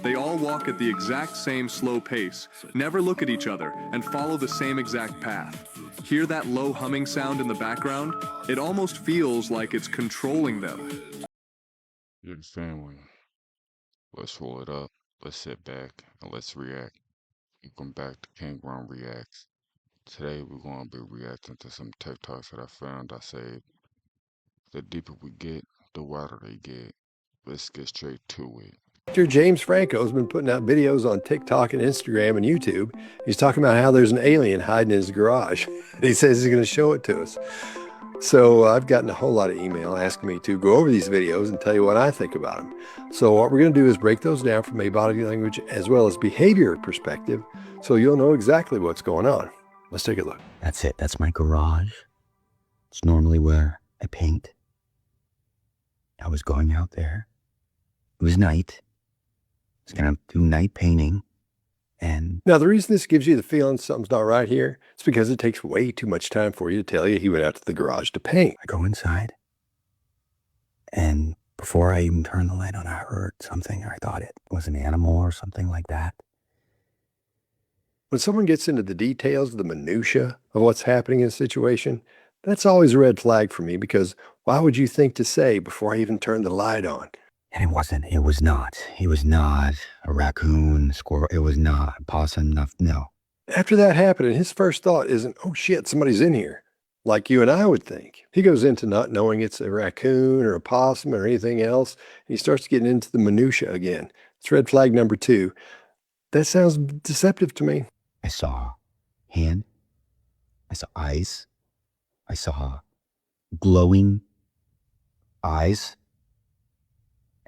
They all walk at the exact same slow pace, never look at each other, and follow the same exact path. Hear that low humming sound in the background? It almost feels like it's controlling them. Good family. Let's roll it up. Let's sit back and let's react. Welcome back to KingRum Reacts. Today we're going to be reacting to some TikToks that I found I saved. The deeper we get, the wider they get. Let's get straight to it. Actor James Franco's been putting out videos on TikTok and Instagram and YouTube. He's talking about how there's an alien hiding in his garage. He says he's going to show it to us. So I've gotten a whole lot of email asking me to go over these videos and tell you what I think about them. So what we're going to do is break those down from a body language as well as behavior perspective, so you'll know exactly what's going on. Let's take a look. That's it. That's my garage. It's normally where I paint. I was going out there. It was night. I was going to do night painting. And now the reason this gives you the feeling something's not right here is because it takes way too much time for you to tell you he went out to the garage to paint. I go inside, and before I even turned the light on, I heard something. I thought it was an animal or something like that. When someone gets into the details, the minutia of what's happening in a situation, that's always a red flag for me, because why would you think to say before I even turned the light on? And it was not a raccoon, squirrel, it was not a possum, no. After that happened, his first thought isn't, oh shit, somebody's in here, like you and I would think. He goes into not knowing it's a raccoon or a possum or anything else, and he starts getting into the minutia again. It's red flag number 2. That sounds deceptive to me. I saw hand, I saw eyes, I saw glowing eyes,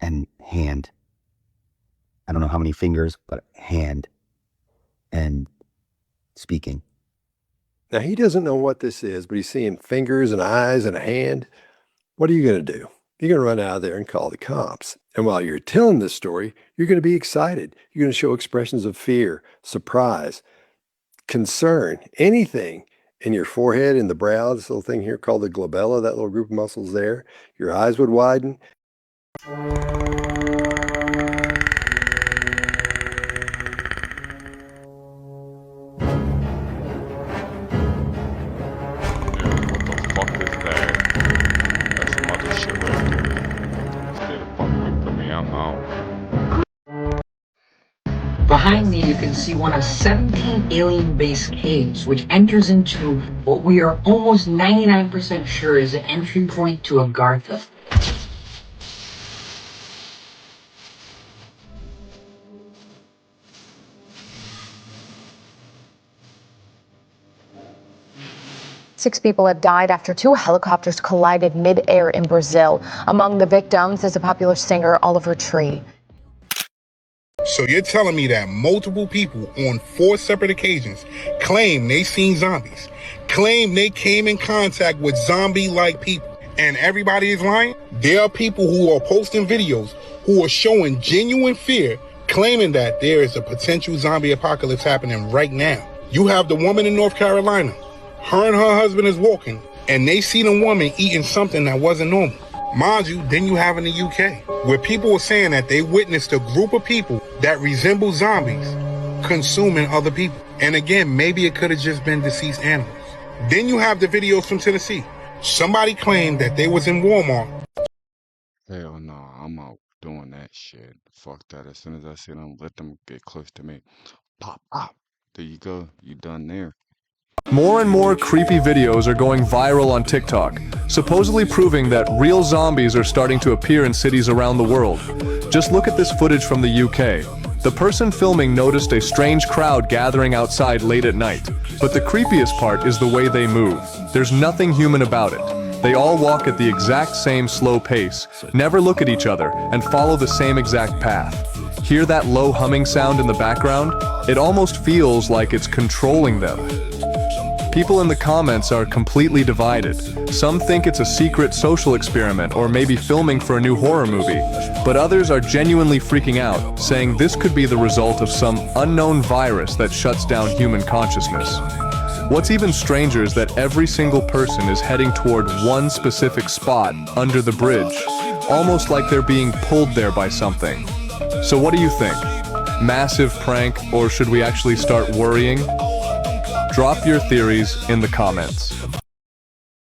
and hand. I don't know how many fingers, but hand, and speaking. Now, he doesn't know what this is, but he's seeing fingers and eyes and a hand. What are you going to do? You're going to run out of there and call the cops. And while you're telling this story, you're going to be excited. You're going to show expressions of fear, surprise, concern, anything in your forehead, in the brow, this little thing here called the glabella, that little group of muscles there. Your eyes would widen. Behind me, you can see one of 17 alien-based caves, which enters into what we are almost 99% sure is the entry point to Agartha. Six people have died after 2 helicopters collided mid-air in Brazil. Among the victims is a popular singer, Oliver Tree. So you're telling me that multiple people on 4 separate occasions claim they seen zombies, claim they came in contact with zombie-like people, and everybody is lying? There are people who are posting videos who are showing genuine fear, claiming that there is a potential zombie apocalypse happening right now. You have the woman in North Carolina. Her and her husband is walking, and they see the woman eating something that wasn't normal. Mind you, then you have in the UK, where people were saying that they witnessed a group of people that resemble zombies consuming other people. And again, maybe it could have just been deceased animals. Then you have the videos from Tennessee. Somebody claimed that they was in Walmart. Hell no, I'm out doing that shit. Fuck that. As soon as I see them, let them get close to me. Pop, pop. There you go. You done there. More and more creepy videos are going viral on TikTok, supposedly proving that real zombies are starting to appear in cities around the world. Just look at this footage from the UK. The person filming noticed a strange crowd gathering outside late at night. But the creepiest part is the way they move. There's nothing human about it. They all walk at the exact same slow pace, never look at each other, and follow the same exact path. Hear that low humming sound in the background? It almost feels like it's controlling them. People in the comments are completely divided. Some think it's a secret social experiment or maybe filming for a new horror movie, but others are genuinely freaking out, saying this could be the result of some unknown virus that shuts down human consciousness. What's even stranger is that every single person is heading toward one specific spot under the bridge, almost like they're being pulled there by something. So what do you think? Massive prank, or should we actually start worrying? Drop your theories in the comments.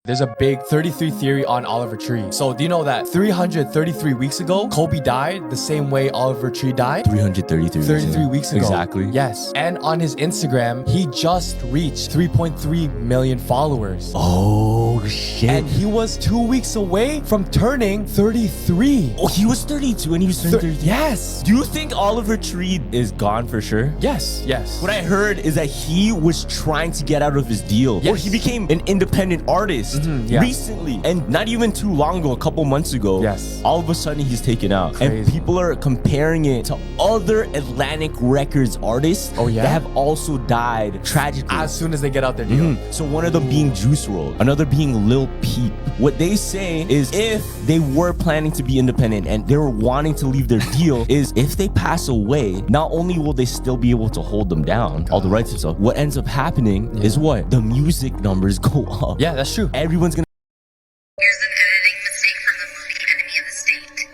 There's a big 33 theory on Oliver Tree. So do you know that 333 weeks ago, Kobe died the same way Oliver Tree died? 33 weeks ago. Exactly. Yes. And on his Instagram, he just reached 3.3 million followers. Oh, shit. And he was 2 weeks away from turning 33. Oh, he was 32 and he was turning 33. Yes. Do you think Oliver Tree is gone for sure? Yes. Yes. What I heard is that he was trying to get out of his deal. Or Yes. he became an independent artist yeah. recently. And not even too long ago, a couple months ago, Yes. all of a sudden he's taken out. And Crazy. people are comparing it to other Atlantic Records artists Oh, yeah? that have also died tragically. As soon as they get out their deal. So one of them being Juice WRLD, another being Lil Peep. What they say is if they were planning to be independent and they were wanting to leave their deal, is if they pass away, not only will they still be able to hold them down, all the rights and stuff, what ends up happening is what? The music numbers go up. Yeah, that's true. Everyone's gonna Here's an editing mistake from the movie Enemy of the State.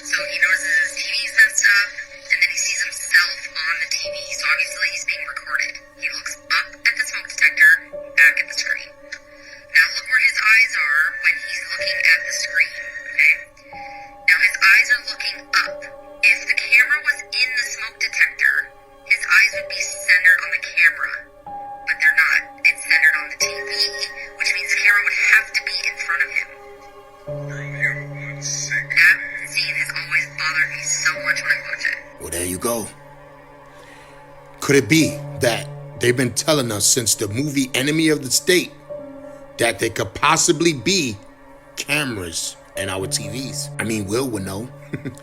So he notices his TV's messed up, and then he sees himself on the TV, so obviously he's being recorded. He looks up at the smoke detector, back at the screen. Now look where his eyes are when he's looking at the screen, okay? Now his eyes are looking up. If the camera was in the smoke detector, his eyes would be centered on the camera. But they're not. It's centered on the TV, which means the camera would have to be in front of him. That scene has always bothered me so much when I watch it. Well, there you go. Could it be that they've been telling us since the movie Enemy of the State that there could possibly be cameras in our TVs? I mean, Will would know.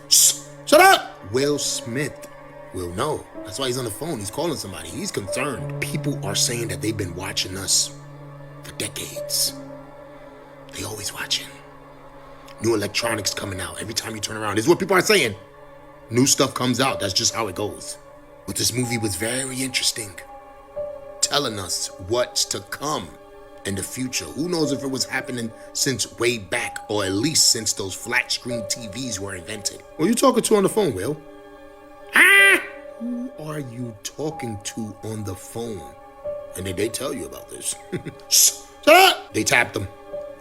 Shut up! Will Smith will know. That's why he's on the phone. He's calling somebody. He's concerned. People are saying that they've been watching us for decades. They always watching. New electronics coming out every time you turn around. This is what people are saying. New stuff comes out. That's just how it goes. But this movie was very interesting. Telling us what's to come in the future. Who knows if it was happening since way back, or at least since those flat screen TVs were invented. Who are you talking to on the phone, Will? Who are you talking to on the phone? And did they tell you about this? Shut up! They tapped them.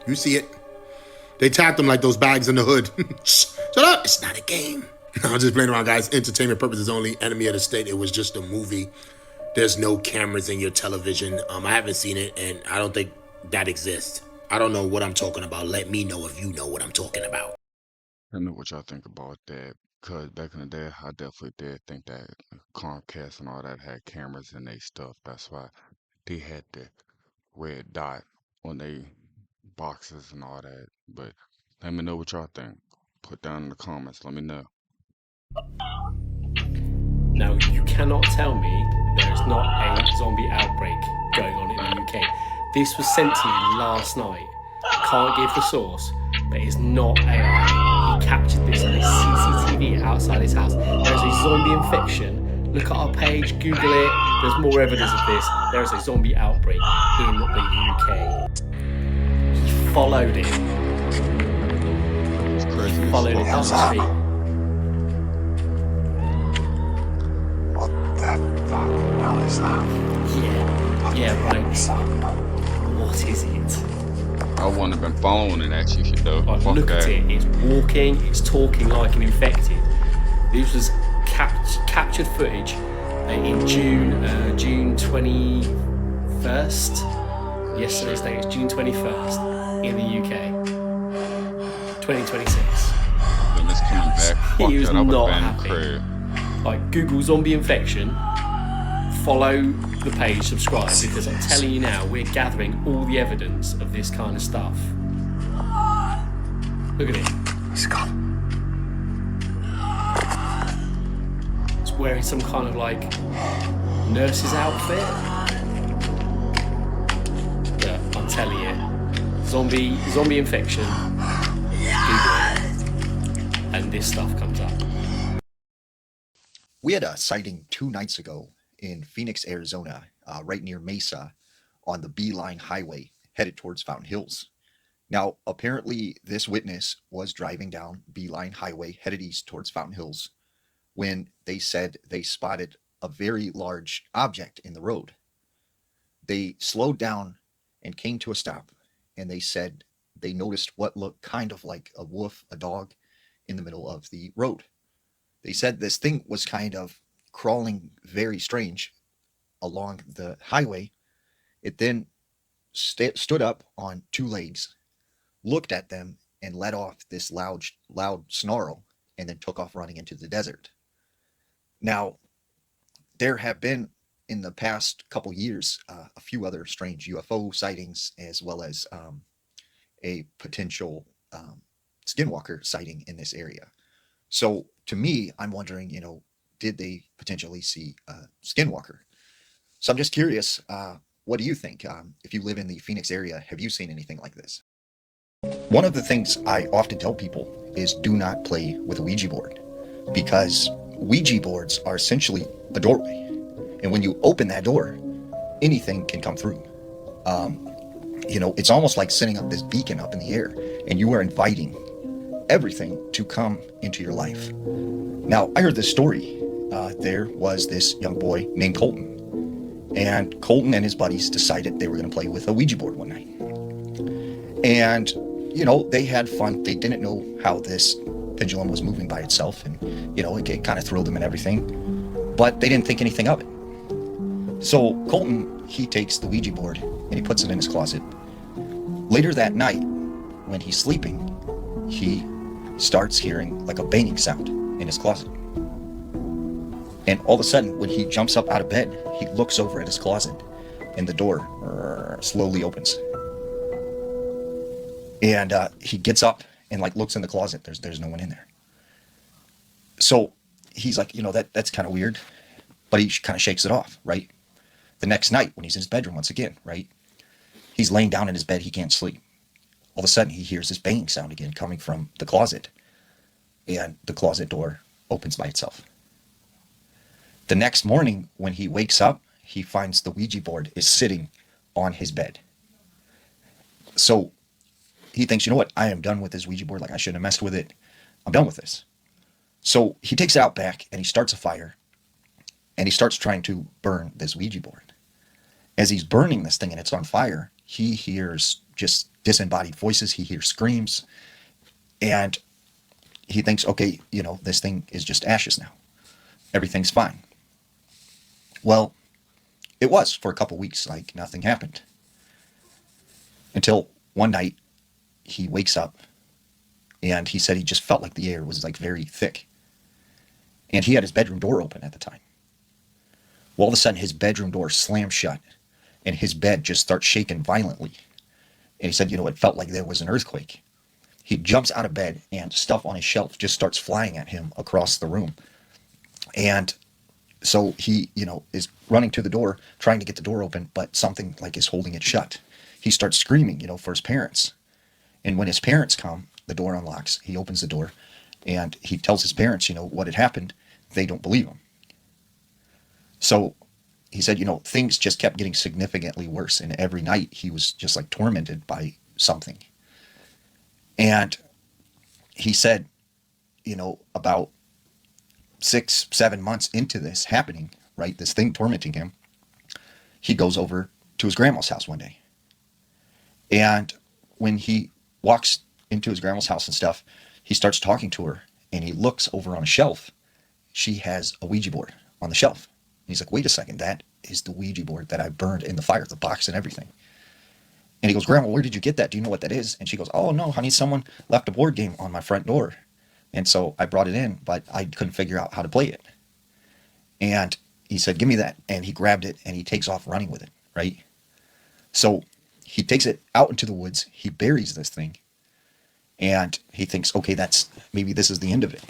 You see it. They tapped them like those bags in the hood. Shut up! It's not a game. I'm just playing around, guys. Entertainment purposes only. Enemy of the State. It was just a movie. There's no cameras in your television. I haven't seen it, and I don't think that exists. I don't know what I'm talking about. Let me know if you know what I'm talking about. I know what y'all think about that. Because back in the day, I definitely did think that Comcast and all that had cameras in their stuff. That's why they had the red dot on their boxes and all that. But let me know what y'all think. Put down in the comments. Let me know. Now, you cannot tell me there is not a zombie outbreak going on in the UK. This was sent to me last night. I can't give the source, but it's not AI. He captured this on his CCTV outside his house. There is a zombie infection. Look at our page, Google it. There's more evidence of this. There is a zombie outbreak in the UK. He followed it. It's crazy. He followed it down the street. What the fucking hell is that? Yeah, right. What is it? I wouldn't have been following it actually, though. Like, Fuck look that. at it. It's walking. It's talking like an infected. This was captured footage in June 21st. Yesterday's date is June 21st in the UK. 2026. When it's coming back, fuck He was that. I would not have been happy. crib. Like, Google zombie infection. Follow the page, subscribe, because I'm telling you now, we're gathering all the evidence of this kind of stuff. Look at it. He's gone. It's wearing some kind of like nurse's outfit. Yeah, I'm telling you, zombie infection. Google it, and this stuff comes up. We had a sighting 2 nights ago in Phoenix, Arizona, right near Mesa, on the Beeline Highway headed towards Fountain Hills. Now, apparently, this witness was driving down Beeline Highway headed east towards Fountain Hills when they said they spotted a very large object in the road. They slowed down and came to a stop, and they said they noticed what looked kind of like a wolf, a dog, in the middle of the road. They said this thing was kind of crawling very strange along the highway. It then stood up on two legs, looked at them, and let off this loud snarl, and then took off running into the desert. Now, there have been in the past couple years a few other strange UFO sightings, as well as a potential skinwalker sighting in this area. So to me, I'm wondering, did they potentially see a skinwalker? So I'm just curious, what do you think? If you live in the Phoenix area, have you seen anything like this? One of the things I often tell people is do not play with a Ouija board, because Ouija boards are essentially a doorway. And when you open that door, anything can come through. It's almost like setting up this beacon up in the air, and you are inviting everything to come into your life. Now, I heard this story. There was this young boy named Colton, and Colton and his buddies decided they were going to play with a Ouija board one night. And, they had fun. They didn't know how this pendulum was moving by itself, and, it kind of thrilled them and everything, but they didn't think anything of it. So Colton, he takes the Ouija board and he puts it in his closet. Later that night, when he's sleeping, he starts hearing like a banging sound in his closet. And all of a sudden, when he jumps up out of bed, he looks over at his closet and the door slowly opens. And he gets up and looks in the closet. There's no one in there. So he's like, that's kind of weird, but he kind of shakes it off, right? The next night, when he's in his bedroom once again, right? He's laying down in his bed, he can't sleep. All of a sudden, he hears this banging sound again coming from the closet, and the closet door opens by itself. The next morning, when he wakes up, he finds the Ouija board is sitting on his bed. So he thinks, I am done with this Ouija board. I shouldn't have messed with it. I'm done with this. So he takes it out back, and he starts a fire, and he starts trying to burn this Ouija board. As he's burning this thing and it's on fire, he hears just disembodied voices. He hears screams, and he thinks, okay, this thing is just ashes now. Everything's fine. Well, it was for a couple weeks, nothing happened. Until one night, he wakes up, and he said he just felt like the air was very thick. And he had his bedroom door open at the time. Well, all of a sudden, his bedroom door slams shut, and his bed just starts shaking violently. And he said, it felt like there was an earthquake. He jumps out of bed, and stuff on his shelf just starts flying at him across the room. And so he, is running to the door, trying to get the door open, but something is holding it shut. He starts screaming, for his parents. And when his parents come, the door unlocks. He opens the door, and he tells his parents, what had happened. They don't believe him. So he said, things just kept getting significantly worse. And every night he was just tormented by something. And he said, about 6-7 months into this happening, right, this thing tormenting him, he goes over to his grandma's house one day. And when he walks into his grandma's house and stuff, he starts talking to her, and he looks over on a shelf. She has a Ouija board on the shelf. He's like, wait a second, that is the Ouija board that I burned in the fire, the box and everything. And he goes, Grandma, where did you get that? Do you know what that is? And she goes, oh, no, honey, someone left a board game on my front door. And so I brought it in, but I couldn't figure out how to play it. And he said, give me that. And he grabbed it, and he takes off running with it, right? So he takes it out into the woods. He buries this thing. And he thinks, okay, maybe this is the end of it.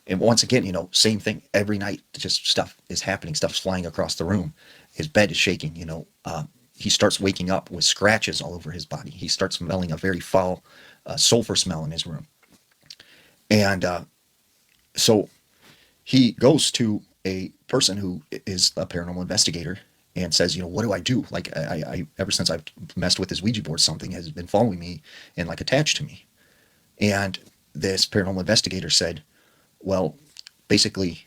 And once again, same thing every night, just stuff is happening, stuff's flying across the room. His bed is shaking, he starts waking up with scratches all over his body. He starts smelling a very foul sulfur smell in his room. And so he goes to a person who is a paranormal investigator, and says, you know, what do I do? Like I ever since I've messed with this Ouija board, something has been following me and like attached to me. And this paranormal investigator said, well, basically,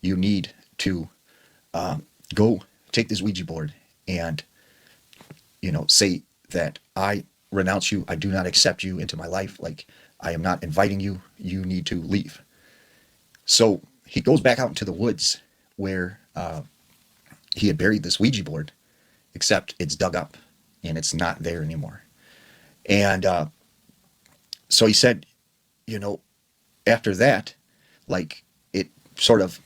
you need to go take this Ouija board and, you know, say that I renounce you. I do not accept you into my life. Like, I am not inviting you. You need to leave. So he goes back out into the woods where he had buried this Ouija board, except it's dug up and it's not there anymore. And so he said, you know, after that, like, it sort of,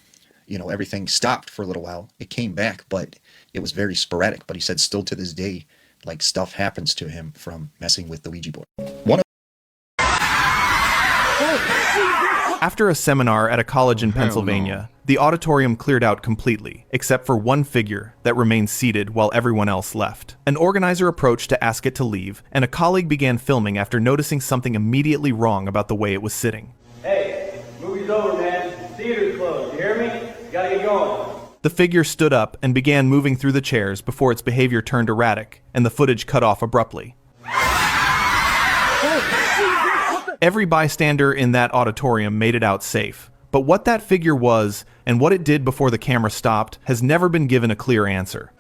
you know, everything stopped for a little while. It came back, but it was very sporadic. But he said still to this day, like, stuff happens to him from messing with the Ouija board. After a seminar at a college in Pennsylvania, the auditorium cleared out completely, except for one figure that remained seated while everyone else left. An organizer approached to ask it to leave, and a colleague began filming after noticing something immediately wrong about the way it was sitting. Hey, movie's over, man. Theater's closed. You hear me? Gotta get going. The figure stood up and began moving through the chairs before its behavior turned erratic, and the footage cut off abruptly. Every bystander in that auditorium made it out safe, but what that figure was and what it did before the camera stopped has never been given a clear answer.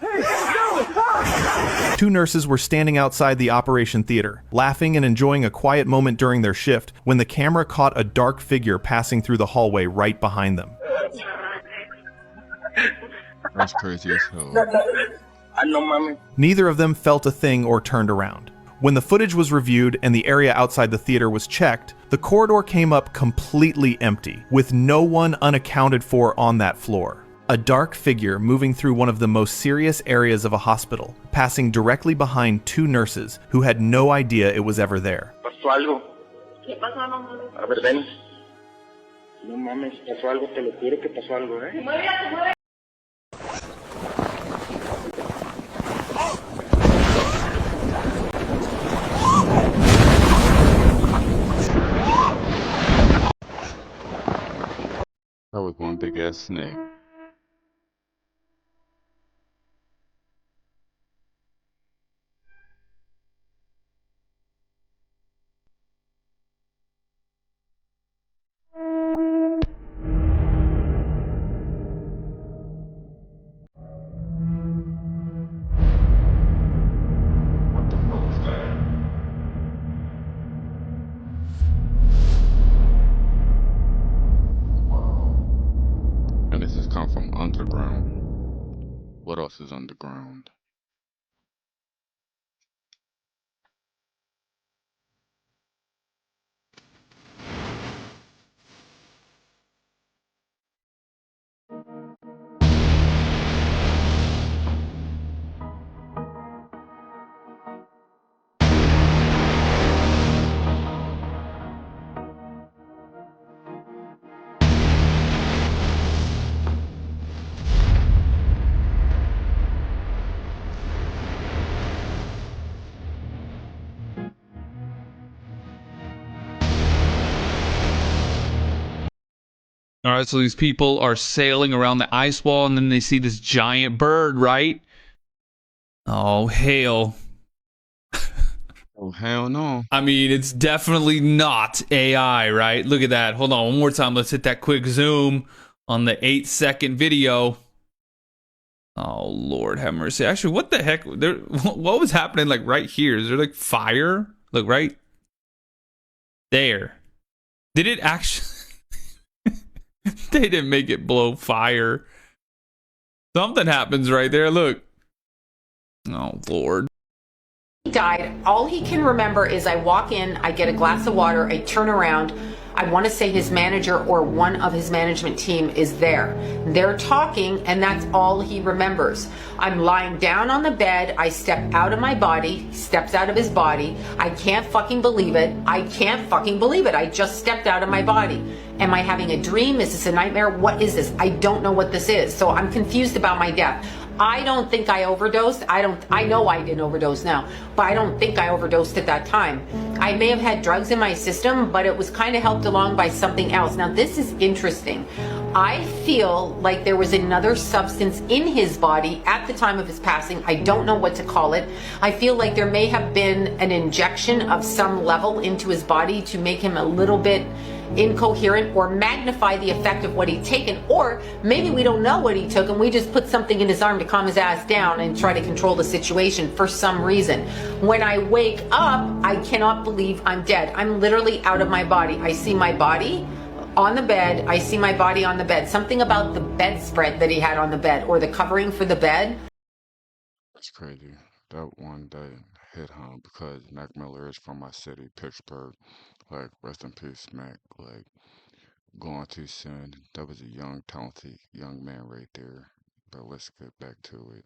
Two nurses were standing outside the operation theater, laughing and enjoying a quiet moment during their shift when the camera caught a dark figure passing through the hallway right behind them. That's crazy as hell. Neither of them felt a thing or turned around. When the footage was reviewed and the area outside the theater was checked, the corridor came up completely empty, with no one unaccounted for on that floor. A dark figure moving through one of the most serious areas of a hospital, passing directly behind two nurses who had no idea it was ever there. ¿Pasó algo? ¿Qué pasó, mamá? A ver, ven. No mames, pasó algo, te lo juro que pasó algo, ¿eh? Muévete. That was one big ass snake. And this has come from underground. What else is underground? All right, so these people are sailing around the ice wall, and then they see this giant bird, right? Oh, hell. Oh, hell no. I mean, it's definitely not AI, right? Look at that. Hold on, one more time. Let's hit that quick zoom on the 8-second video. Oh, Lord have mercy. Actually, what the heck? What was happening, like, right here? Is there, like, fire? Look, right there. Did it actually... They didn't make it blow fire. Something happens right there. Look. Oh, Lord. He died. All he can remember is I walk in, I get a glass of water, I turn around. I want to say his manager or one of his management team is there. They're talking, and that's all he remembers. I'm lying down on the bed. I step out of my body. He steps out of his body. I can't fucking believe it. I can't fucking believe it. I just stepped out of my body. Am I having a dream? Is this a nightmare? What is this? I don't know what this is. So I'm confused about my death. I don't think I overdosed. I know I didn't overdose now, but I don't think I overdosed at that time. I may have had drugs in my system, but it was kind of helped along by something else. Now, this is interesting. I feel like there was another substance in his body at the time of his passing. I don't know what to call it. I feel like there may have been an injection of some level into his body to make him a little bit incoherent or magnify the effect of what he'd taken, or maybe we don't know what he took and we just put something in his arm to calm his ass down and try to control the situation for some reason. When I wake up, I cannot believe I'm dead. I'm literally out of my body. I see my body on the bed. I see my body on the bed. Something about the bedspread that he had on the bed or the covering for the bed. That's crazy. That one day hit home because Mac Miller is from my city, Pittsburgh. Like, rest in peace, Mac. Like, gone too soon. That was a young, talented young man right there. But let's get back to it.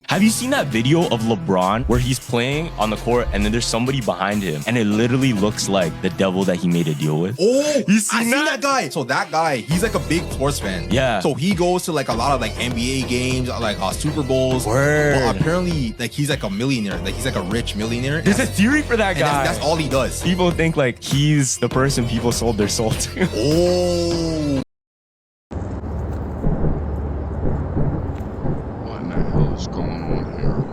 Have you seen that video of LeBron where he's playing on the court and then there's somebody behind him and it literally looks like the devil that he made a deal with? Oh, you seen that guy? So that guy, he's like a big sports fan. Yeah. So he goes to like a lot of like NBA games, like Super Bowls. Word. But apparently, like he's like a millionaire. Like he's like a rich millionaire. There's a theory for that guy. That's all he does. People think like he's the person people sold their soul to. Oh. What in the hell is going on here?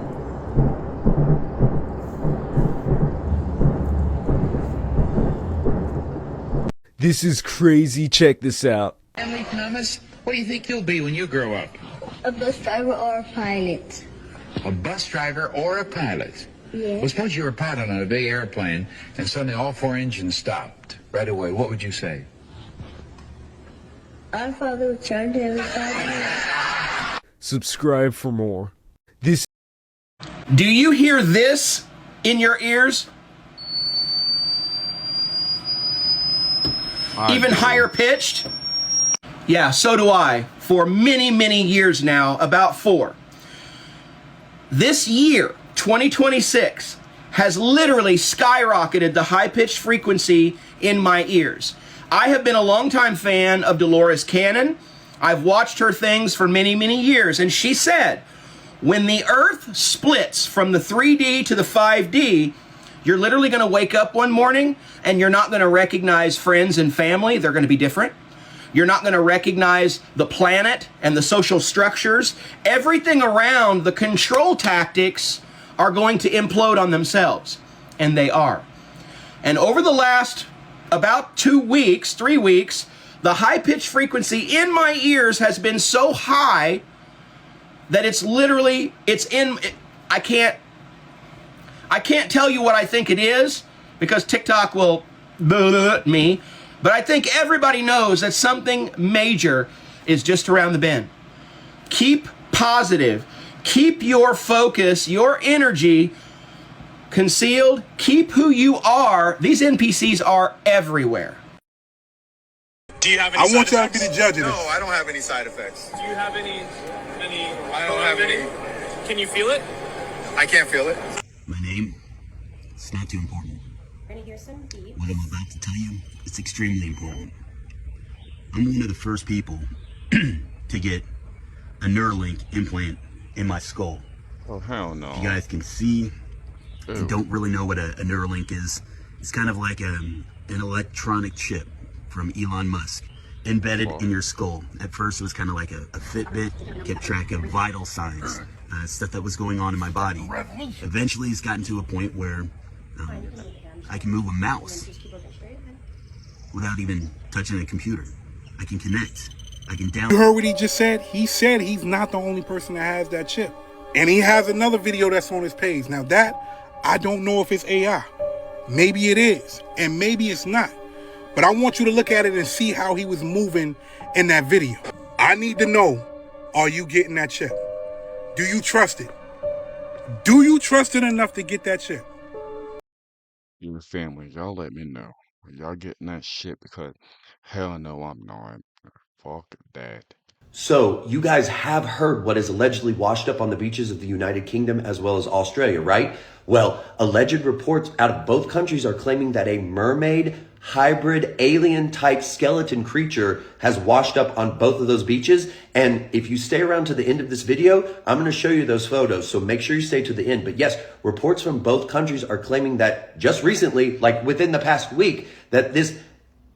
This is crazy. Check this out. Emily Thomas, what do you think you'll be when you grow up? A bus driver or a pilot. A bus driver or a pilot? Yeah. Well, suppose you were a pilot on a big airplane and suddenly all 4 engines stopped right away. What would you say? Our Father which art in heaven. Subscribe for more. This. Do you hear this in your ears? Even higher pitched? Yeah, so do I. For many, many years now, about 4. This year, 2026, has literally skyrocketed the high-pitched frequency in my ears. I have been a longtime fan of Dolores Cannon. I've watched her things for many, many years, and she said, when the Earth splits from the 3D to the 5D, you're literally going to wake up one morning and you're not going to recognize friends and family. They're going to be different. You're not going to recognize the planet and the social structures. Everything around the control tactics are going to implode on themselves. And they are. And over the last about 2 weeks, 3 weeks, the high-pitched frequency in my ears has been so high that it's literally, I can't tell you what I think it is because TikTok will me, but I think everybody knows that something major is just around the bend. Keep positive. Keep your focus, your energy concealed. Keep who you are. These NPCs are everywhere. Do you have any I want y'all to be the judge of this. No, I don't have any side effects. Do you have any I don't have any. Can you feel it? I can't feel it. My name? It's not too important. We're gonna hear some beep. What I'm about to tell you, it's extremely important. I'm one of the first people to get a Neuralink implant in my skull. Oh, hell no. If you guys can see and don't really know what a Neuralink is, it's kind of like an electronic chip from Elon Musk embedded in your skull. At first it was kind of like a Fitbit, kept track of vital signs, stuff that was going on in my body. Eventually it's gotten to a point where I can move a mouse without even touching a computer. I can connect. I can download. You heard what he just said? He said he's not the only person that has that chip. And he has another video that's on his page. Now that, I don't know if it's AI. Maybe it is, and maybe it's not. But I want you to look at it and see how he was moving in that video. I need to know, are you getting that chip? Do you trust it? Do you trust it enough to get that chip? Your family, y'all let me know. Are y'all getting that shit? Because hell no, I'm not. Fuck that. So, you guys have heard what is allegedly washed up on the beaches of the United Kingdom as well as Australia, right? Well, alleged reports out of both countries are claiming that a mermaid hybrid alien type skeleton creature has washed up on both of those beaches. And if you stay around to the end of this video, I'm going to show you those photos. So make sure you stay to the end. But yes, reports from both countries are claiming that just recently, like within the past week, that this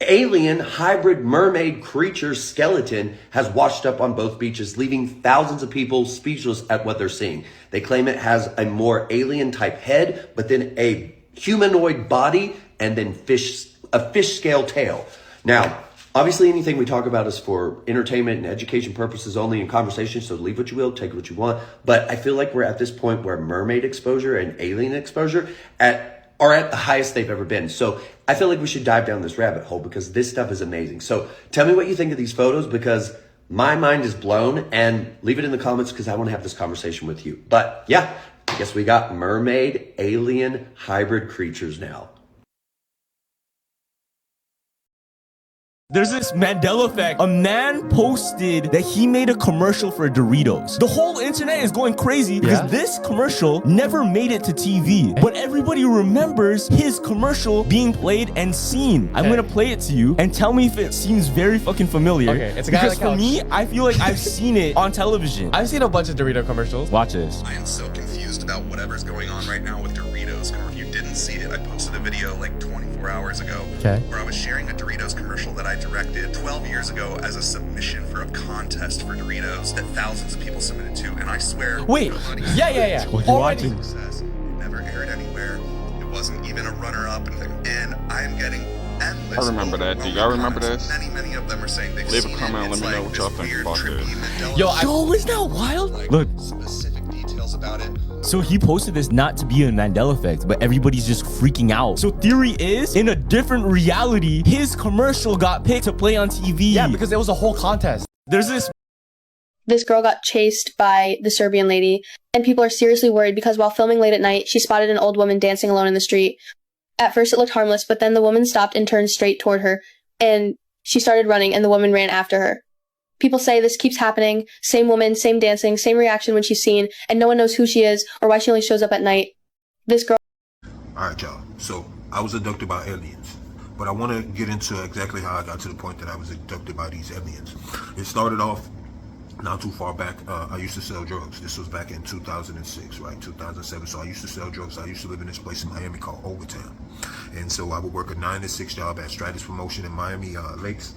alien hybrid mermaid creature skeleton has washed up on both beaches, leaving thousands of people speechless at what they're seeing. They claim it has a more alien type head, but then a humanoid body, and then a fish scale tail. Now, obviously anything we talk about is for entertainment and education purposes only and conversation, so leave what you will, take what you want. But I feel like we're at this point where mermaid exposure and alien exposure are at the highest they've ever been. So I feel like we should dive down this rabbit hole because this stuff is amazing. So tell me what you think of these photos because my mind is blown, and leave it in the comments because I want to have this conversation with you. But yeah, I guess we got mermaid alien hybrid creatures now. There's this Mandela effect. A man posted that he made a commercial for Doritos. The whole internet is going crazy because this commercial never made it to TV. But everybody remembers his commercial being played and seen. I'm gonna play it to you and tell me if it seems very fucking familiar. Okay, it's a guy because for me, I feel like I've seen it on television. I've seen a bunch of Dorito commercials. Watch this. I am so confused about whatever's going on right now with Doritos. If you didn't see it, I posted a video like 24 hours ago where I was sharing a Doritos commercial that I directed 12 years ago as a submission for a contest for Doritos that thousands of people submitted to, and I swear... Wait, yeah. What are you watching? It never aired anywhere. It wasn't even a runner-up, and I am getting endless... I remember that. Do y'all remember this? Many of them are saying they've Leave seen a comment and let me know what y'all think about this. Yo, isn't that wild? Look. Specific details about it. So he posted this not to be a Mandela effect, but everybody's just freaking out. So theory is, in a different reality, his commercial got picked to play on TV. Yeah, because it was a whole contest. There's this girl got chased by the Serbian lady, and people are seriously worried because while filming late at night, she spotted an old woman dancing alone in the street. At first it looked harmless, but then the woman stopped and turned straight toward her, and she started running, and the woman ran after her. People say this keeps happening, same woman, same dancing, same reaction when she's seen, and no one knows who she is or why she only shows up at night. This girl... Alright y'all, so I was abducted by aliens, but I want to get into exactly how I got to the point that I was abducted by these aliens. It started off not too far back. I used to sell drugs. This was back in 2006, right? 2007. So I used to sell drugs. I used to live in this place in Miami called Overtown. And so I would work a 9 to 6 job at Stratus Promotion in Miami Lakes.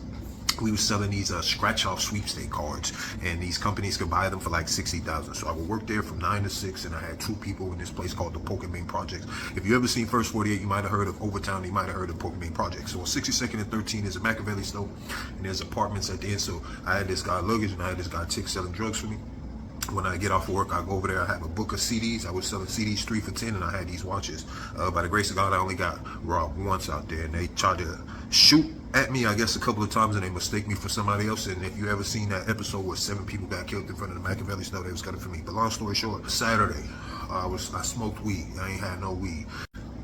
We were selling these scratch-off sweepstake cards, and these companies could buy them for like $60,000. So I would work there from 9 to 6, and I had 2 people in this place called the Pokemon Project. If you ever seen First 48, you might have heard of Overtown. You might have heard of Pokemon Project. So on 62nd and 13 is a Machiavelli store, and there's apartments at the end. So I had this guy luggage, and I had this guy Tick selling drugs for me. When I get off of work, I go over there. I have a book of CDs. I was selling CDs 3 for $10, and I had these watches. By the grace of God, I only got robbed once out there, and they tried to shoot at me, I guess, a couple of times, and they mistake me for somebody else. And if you ever seen that episode where 7 people got killed in front of the Machiavelli store, they was coming for me. But long story short, Saturday, I smoked weed. I ain't had no weed.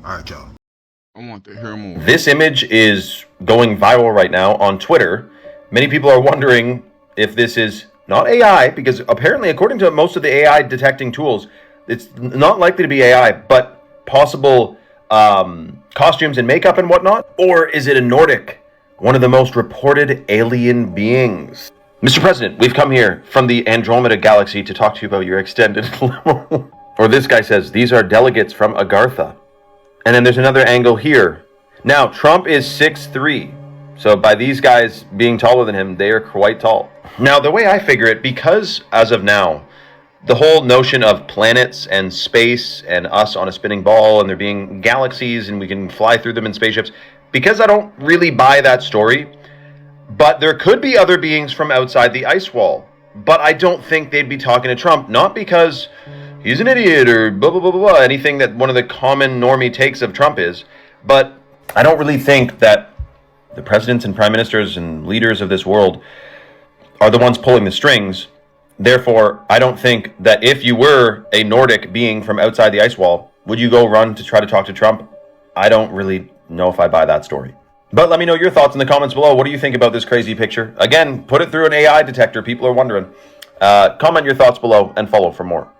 All right, y'all. I want to hear more. This image is going viral right now on Twitter. Many people are wondering if this is not AI, because apparently, according to most of the AI detecting tools, it's not likely to be AI, but possible costumes and makeup and whatnot. Or is it a Nordic, one of the most reported alien beings? Mr. President, we've come here from the Andromeda Galaxy to talk to you about your extended level. Or this guy says, these are delegates from Agartha. And then there's another angle here. Now, Trump is 6'3". So by these guys being taller than him, they are quite tall. Now, the way I figure it, because as of now, the whole notion of planets and space and us on a spinning ball and there being galaxies and we can fly through them in spaceships, because I don't really buy that story, but there could be other beings from outside the ice wall. But I don't think they'd be talking to Trump, not because he's an idiot or blah, blah, blah, blah, blah, anything that one of the common normie takes of Trump is, but I don't really think that the presidents and prime ministers and leaders of this world are the ones pulling the strings. Therefore, I don't think that if you were a Nordic being from outside the ice wall, would you go run to try to talk to Trump? I don't really know if I buy that story. But let me know your thoughts in the comments below. What do you think about this crazy picture? Again, put it through an AI detector. People are wondering. Comment your thoughts below and follow for more.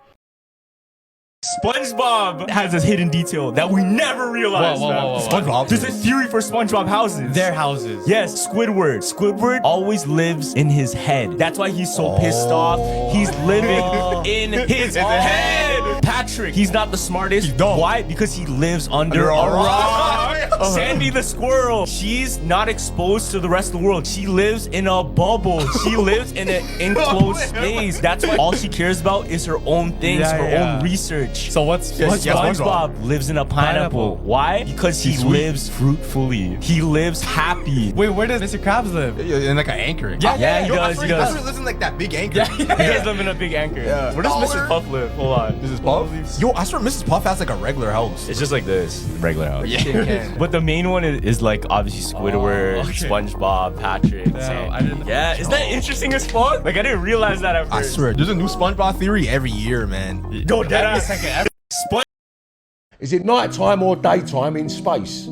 SpongeBob has a hidden detail that we never realized. Whoa. SpongeBob. There's a theory for SpongeBob houses. Their houses. Yes, Squidward. Squidward always lives in his head. That's why he's so pissed off. He's living in his head. Patrick, he's not the smartest. Why? Because he lives under a rock. Sandy the squirrel, she's not exposed to the rest of the world. She lives in a bubble. She lives in an enclosed space. That's why all she cares about is her own things, her own research. So what's SpongeBob lives in a pineapple. Why? Because he lives fruitfully. He lives happy. Wait, where does Mr. Krabs live? In like an anchor. Yeah, he does. He lives in like that big anchor. He does live in a big anchor. Yeah. Where does Mrs. Puff live? Hold on. Mrs. Puff? Yo, I swear Mrs. Puff has like a regular house. It's just like this, regular house. Yeah. But the main one is like obviously Squidward, SpongeBob, Patrick. Isn't that interesting as fuck? Like I didn't realize that at first. I swear, there's a new SpongeBob theory every year, man. Yo, deadass. Is it nighttime or daytime in space?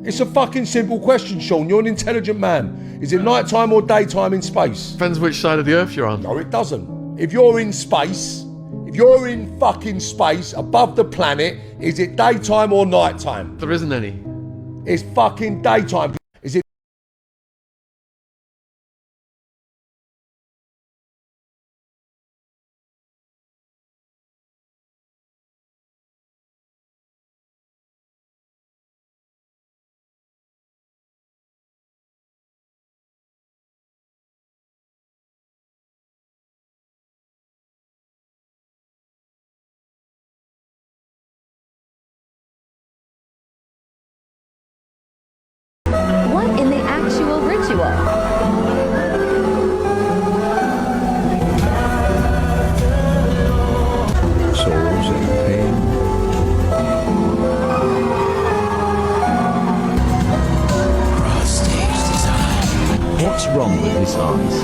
It's a fucking simple question, Sean. You're an intelligent man. Is it nighttime or daytime in space? Depends which side of the Earth you're on. No, it doesn't. If you're in space, if you're in fucking space above the planet, is it daytime or nighttime? There isn't any. It's fucking daytime. Is it? What in the actual ritual? Souls in pain. What's wrong with his eyes?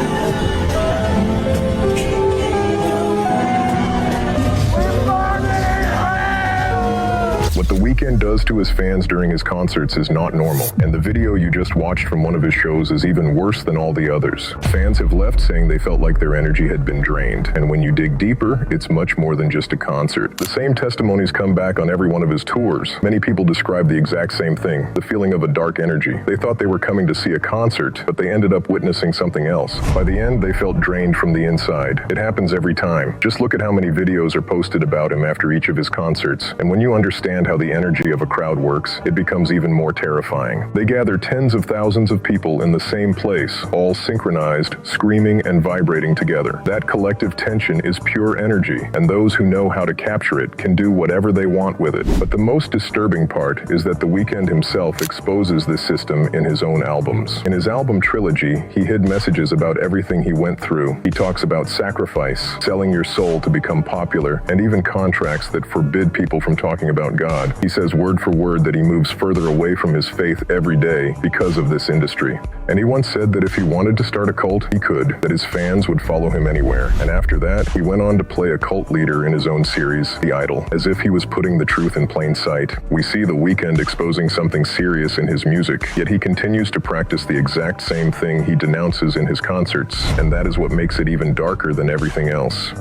What The Weeknd does to his fans during his concerts is not normal, and the video you just watched from one of his shows is even worse than all the others. Fans have left saying they felt like their energy had been drained, and when you dig deeper, it's much more than just a concert. The same testimonies come back on every one of his tours. Many people describe the exact same thing, the feeling of a dark energy. They thought they were coming to see a concert, but they ended up witnessing something else. By the end, they felt drained from the inside. It happens every time. Just look at how many videos are posted about him after each of his concerts, and when you understand how the energy of a crowd works, it becomes even more terrifying. They gather tens of thousands of people in the same place, all synchronized, screaming and vibrating together. That collective tension is pure energy, and those who know how to capture it can do whatever they want with it. But the most disturbing part is that The Weeknd himself exposes this system in his own albums. In his album trilogy, he hid messages about everything he went through. He talks about sacrifice, selling your soul to become popular, and even contracts that forbid people from talking about God. He says word for word that he moves further away from his faith every day because of this industry. And he once said that if he wanted to start a cult, he could, that his fans would follow him anywhere. And after that, he went on to play a cult leader in his own series, The Idol, as if he was putting the truth in plain sight. We see The Weeknd exposing something serious in his music, yet he continues to practice the exact same thing he denounces in his concerts, and that is what makes it even darker than everything else.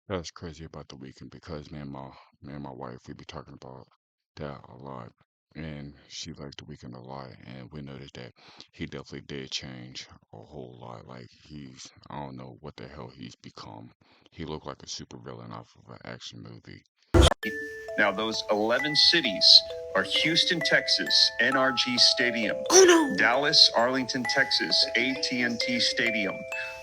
That's crazy about The Weeknd because me and my wife, we be talking about that a lot, and she liked The Weeknd a lot, and we noticed that he definitely did change a whole lot. Like I don't know what the hell he's become. He looked like a super villain off of an action movie. Now, those 11 cities are Houston, Texas, NRG Stadium. Dallas, Arlington, Texas, AT&T Stadium.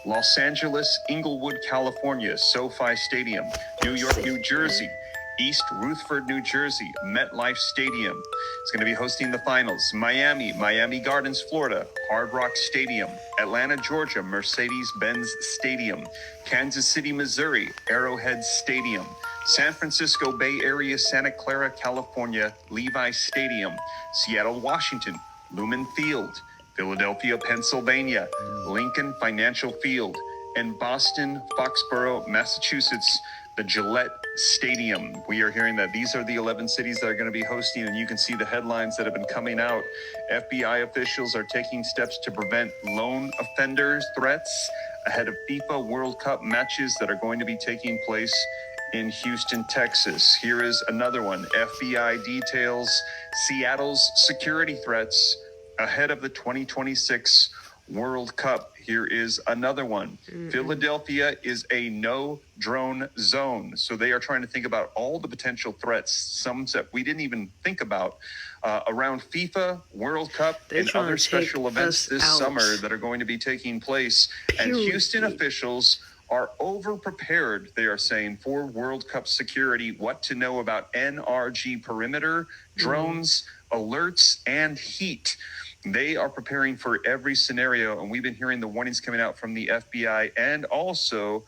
Los Angeles, Inglewood, California, SoFi Stadium. New York, New Jersey, East Rutherford, New Jersey, MetLife Stadium. It's going to be hosting the finals. Miami, Miami Gardens, Florida, Hard Rock Stadium. Atlanta, Georgia, Mercedes-Benz Stadium. Kansas City, Missouri, Arrowhead Stadium. San Francisco Bay Area, Santa Clara, California, Levi Stadium. Seattle, Washington, Lumen Field. Philadelphia, Pennsylvania, Lincoln Financial Field. And Boston, Foxborough, Massachusetts, the Gillette Stadium. We are hearing that these are the 11 cities that are going to be hosting, and you can see the headlines that have been coming out. FBI officials are taking steps to prevent lone offenders threats. ahead of FIFA World Cup matches that are going to be taking place in Houston, Texas. Here is another one. FBI details Seattle's security threats ahead of the 2026 World Cup. Here is another one. Philadelphia is a no drone zone. So they are trying to think about all the potential threats, some that we didn't even think about around FIFA, World Cup, and other special events this summer that are going to be taking place. And Houston officials are over-prepared, they are saying, for World Cup security. What to know about NRG perimeter, drones, alerts, and heat. They are preparing for every scenario, and we've been hearing the warnings coming out from the FBI and also...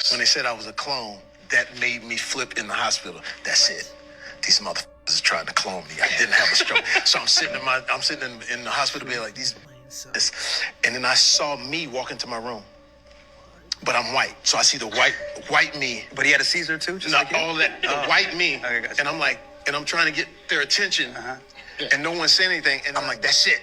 When they said I was a clone, that made me flip in the hospital. That's it. These motherfuckers tried to clone me. I didn't have a stroke. So I'm sitting in the hospital bed like these. And then I saw me walk into my room. But I'm white. So I see the white me. But he had a Caesar too? Just Not like you? all that, the white me. Okay, gotcha. And I'm like, and I'm trying to get their attention. And no one said anything. And I'm like, that's it.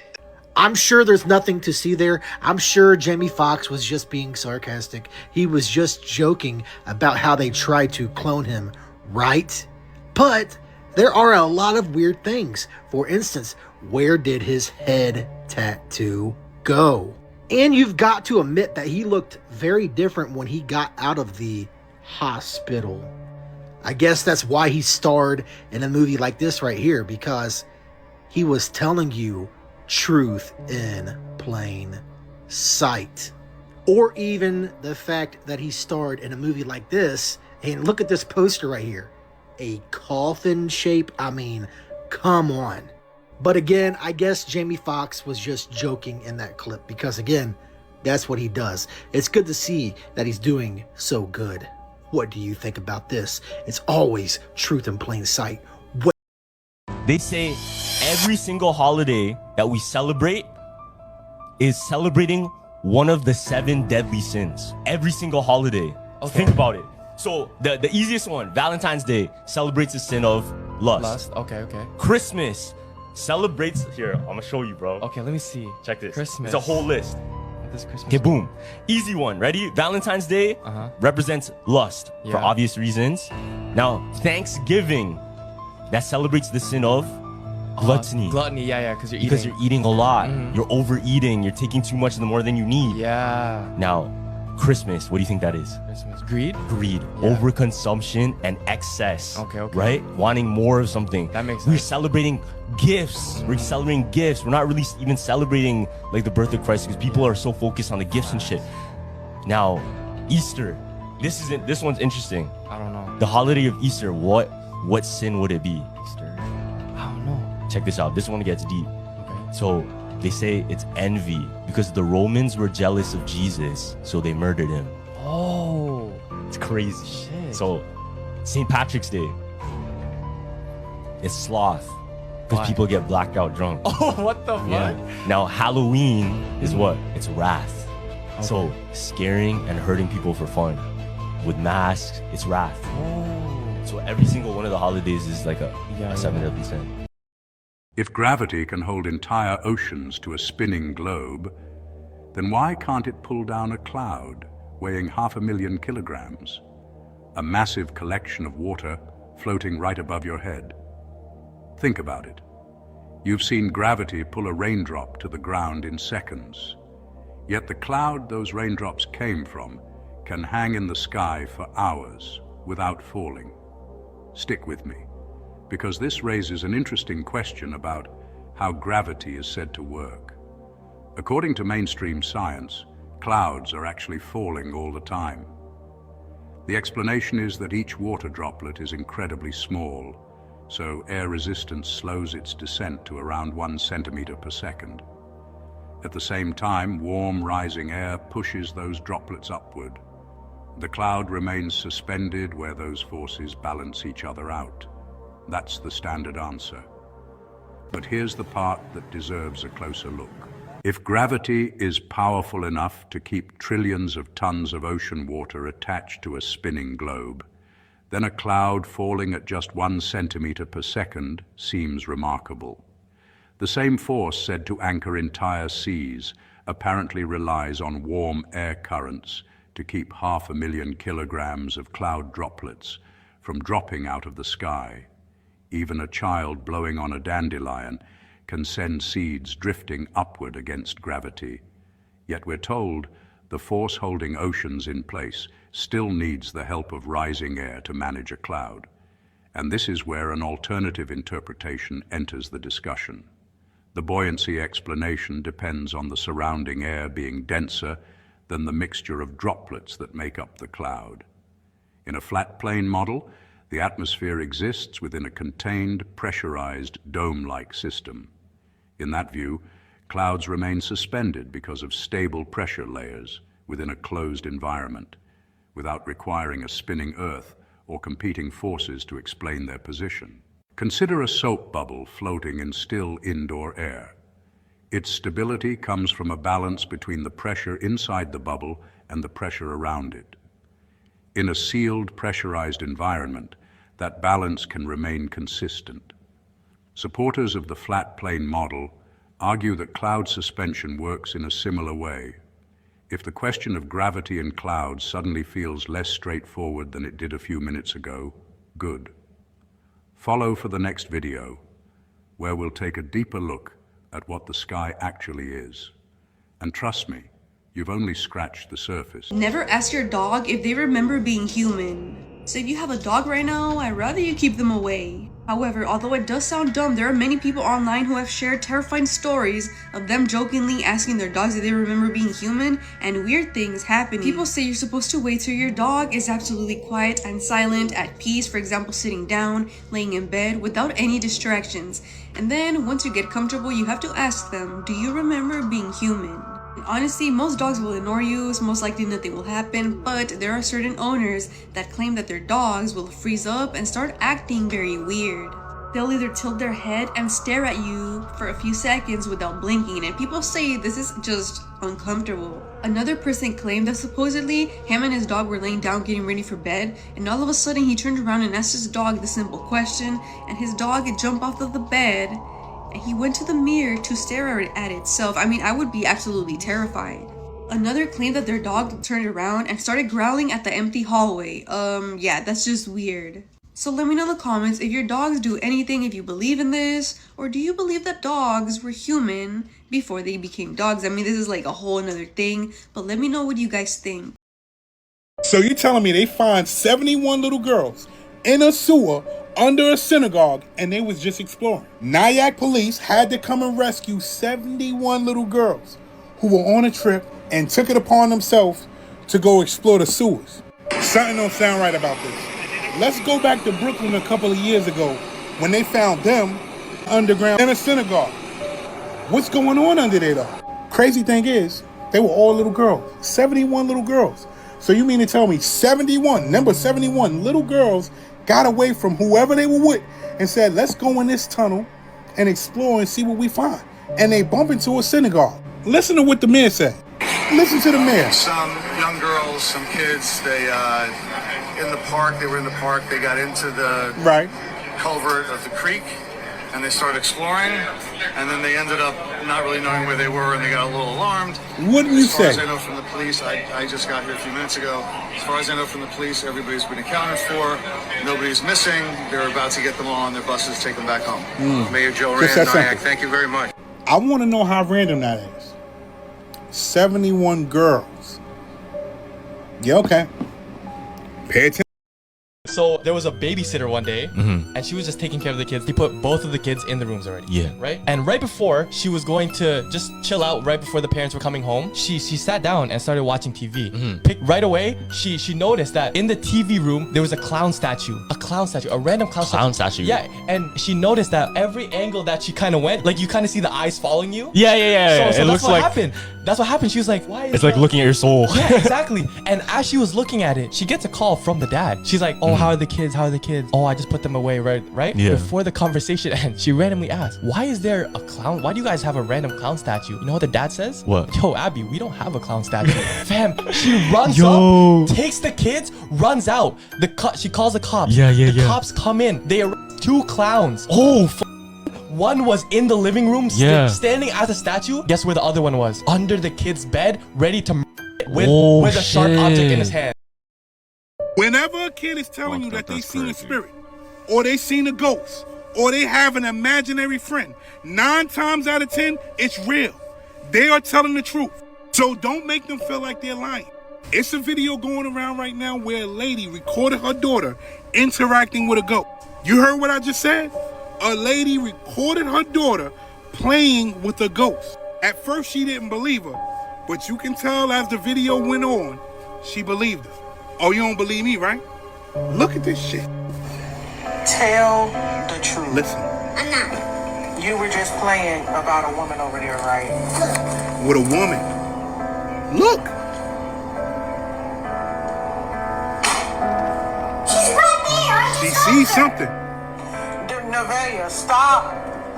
I'm sure there's nothing to see there. I'm sure Jamie Foxx was just being sarcastic. He was just joking about how they tried to clone him, right? But there are a lot of weird things. For instance, where did his head tattoo go? And you've got to admit that he looked very different when he got out of the hospital. I guess that's why he starred in a movie like this right here, because he was telling you truth in plain sight. Or even the fact that he starred in a movie like this, and look at this poster right here. A coffin shape, I mean, come on. But again, I guess Jamie Foxx was just joking in that clip, because again, that's what he does. It's good to see that he's doing so good. What do you think about this? It's always truth in plain sight. They say every single holiday that we celebrate is celebrating one of the 7 deadly sins. Every single holiday. Okay. Think about it. So the easiest one, Valentine's Day, celebrates the sin of lust. Okay. Christmas celebrates, here, I'm gonna show you, bro. Okay, let me see. Check this. Christmas. It's a whole list. This Christmas. Okay, boom. Easy one. Ready? Valentine's Day represents lust for obvious reasons. Now, Thanksgiving, that celebrates the sin of gluttony. Gluttony, yeah, because you're eating a lot. You're overeating. You're taking too much the more than you need. Yeah. Now, Christmas, what do you think that is? Christmas. Greed? Greed. Yeah. Overconsumption and excess. Okay. Right? Wanting more of something. That makes sense. We're celebrating gifts. We're celebrating gifts. We're not really even celebrating like the birth of Christ, because people are so focused on the gifts and shit. Now, Easter. This one's interesting. I don't know. The holiday of Easter, what sin would it be? Easter. I don't know. Check this out. This one gets deep. Okay. So they say it's envy, because the Romans were jealous of Jesus, so they murdered him. Oh. It's crazy. Shit. So St. Patrick's Day, it's sloth, because people get blacked out drunk. Oh, what the fuck? Yeah. Now Halloween is what? It's wrath. Okay. So scaring and hurting people for fun. With masks, it's wrath. Oh. So every single one of the holidays is like a 7 deadly sin. If gravity can hold entire oceans to a spinning globe, then why can't it pull down a cloud weighing 500,000 kilograms? A massive collection of water floating right above your head. Think about it. You've seen gravity pull a raindrop to the ground in seconds. Yet the cloud those raindrops came from can hang in the sky for hours without falling. Stick with me, because this raises an interesting question about how gravity is said to work. According to mainstream science, clouds are actually falling all the time. The explanation is that each water droplet is incredibly small, so air resistance slows its descent to around 1 centimeter per second. At the same time, warm rising air pushes those droplets upward. The cloud remains suspended where those forces balance each other out. That's the standard answer. But here's the part that deserves a closer look. If gravity is powerful enough to keep trillions of tons of ocean water attached to a spinning globe, then a cloud falling at just 1 centimeter per second seems remarkable. The same force said to anchor entire seas apparently relies on warm air currents to keep 500,000 kilograms of cloud droplets from dropping out of the sky. Even a child blowing on a dandelion can send seeds drifting upward against gravity. Yet we're told the force holding oceans in place still needs the help of rising air to manage a cloud. And this is where an alternative interpretation enters the discussion. The buoyancy explanation depends on the surrounding air being denser than the mixture of droplets that make up the cloud. In a flat plane model, the atmosphere exists within a contained, pressurized, dome-like system. In that view, clouds remain suspended because of stable pressure layers within a closed environment, without requiring a spinning Earth or competing forces to explain their position. Consider a soap bubble floating in still indoor air. Its stability comes from a balance between the pressure inside the bubble and the pressure around it. In a sealed, pressurized environment, that balance can remain consistent. Supporters of the flat plane model argue that cloud suspension works in a similar way. If the question of gravity in clouds suddenly feels less straightforward than it did a few minutes ago, good. Follow for the next video, where we'll take a deeper look at what the sky actually is. And trust me, you've only scratched the surface. Never ask your dog if they remember being human. So if you have a dog right now, I'd rather you keep them away. However, although it does sound dumb, there are many people online who have shared terrifying stories of them jokingly asking their dogs if they remember being human and weird things happening. People say you're supposed to wait till your dog is absolutely quiet and silent, at peace, for example sitting down, laying in bed, without any distractions. And then, once you get comfortable, you have to ask them, do you remember being human? Honestly, most dogs will ignore you, so most likely nothing will happen, but there are certain owners that claim that their dogs will freeze up and start acting very weird. They'll either tilt their head and stare at you for a few seconds without blinking, and people say this is just uncomfortable. Another person claimed that supposedly him and his dog were laying down getting ready for bed, and all of a sudden he turned around and asked his dog the simple question, and his dog had jumped off of the bed and he went to the mirror to stare at itself. I mean, I would be absolutely terrified. Another claimed that their dog turned around and started growling at the empty hallway. Yeah, that's just weird. So let me know in the comments if your dogs do anything, if you believe in this, or do you believe that dogs were human before they became dogs? I mean, this is like a whole another thing, but let me know what you guys think. So you're telling me they find 71 little girls in a sewer under a synagogue, and they was just exploring. Nyack police had to come and rescue 71 little girls who were on a trip and took it upon themselves to go explore the sewers. Something don't sound right about this. Let's go back to Brooklyn a couple of years ago when they found them underground in a synagogue. What's going on under there though? Crazy thing is, they were all little girls. 71 little girls. So you mean to tell me 71, number 71 little girls got away from whoever they were with and said, let's go in this tunnel and explore and see what we find. And they bump into a synagogue. Listen to what the mayor said. Listen to the mayor. Some young girls, some kids, they in the park, they were in the park, they got into the culvert of the creek and they started exploring, and then they ended up not really knowing where they were and they got a little alarmed. What did you say? As far as I know from the police, I just got here a few minutes ago. As far as I know from the police, everybody's been accounted for. Nobody's missing. They're about to get them all on their buses, take them back home. Mayor Joe Rand, Nyack, thank you very much. I want to know how random that is. 71 girls. Yeah, okay. Pay attention. So there was a babysitter one day, and she was just taking care of the kids. He put both of the kids in the rooms already. Yeah. Right? And right before she was going to just chill out, right before the parents were coming home, she sat down and started watching TV. Right away, she noticed that in the TV room, there was a clown statue. A random clown statue. Yeah. And she noticed that every angle that she kind of went, like you kind of see the eyes following you. Yeah. So it looks like happened. That's what happened. She was like, why is it's like looking at your soul. Yeah, exactly. And as she was looking at it, she gets a call from the dad. She's like, oh, how are the kids? Oh, I just put them away, right? Yeah. Before the conversation ends, she randomly asked, why is there a clown? Why do you guys have a random clown statue? You know what the dad says? What? Yo, Abby, we don't have a clown statue. Fam, she runs up, takes the kids, runs out. She calls the cops. Yeah. The cops come in. They arrest 2 clowns. Oh, One was in the living room, Yeah. standing as a statue. Guess where the other one was? Under the kid's bed, ready to with a sharp object in his hand. Whenever a kid is telling you that they seen a spirit, or they seen a ghost, or they have an imaginary friend, 9 times out of 10, it's real. They are telling the truth. So don't make them feel like they're lying. It's a video going around right now where a lady recorded her daughter interacting with a ghost. You heard what I just said? A lady recorded her daughter playing with a ghost. At first she didn't believe her, but you can tell as the video went on, she believed her. Oh, you don't believe me, right? Look at this shit. Tell the truth. Listen. I'm not. You were just playing about a woman over there, right? With a woman. Look. She's right there. She sees something. Nevaeh, stop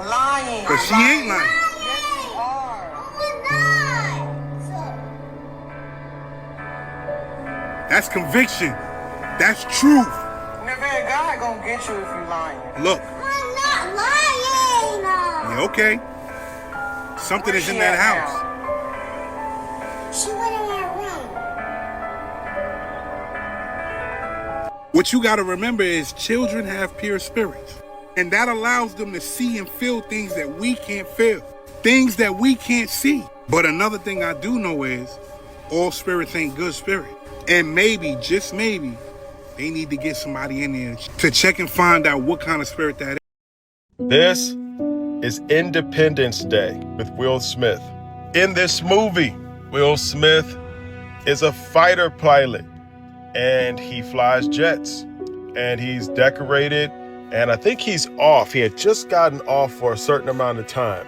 lying. But she ain't lying. Yes, you are. That's conviction. That's truth. Nevaeh, God gonna get you if you lying. Look. I'm not lying. Yeah, okay. Something is in that house. She went in her room. What you gotta remember is children have pure spirits. And that allows them to see and feel things that we can't feel. Things that we can't see. But another thing I do know is all spirits ain't good spirits. And maybe, just maybe, they need to get somebody in there to check and find out what kind of spirit that is. This is Independence Day with Will Smith. In this movie, Will Smith is a fighter pilot and he flies jets and he's decorated. And I think he's off. He had just gotten off for a certain amount of time.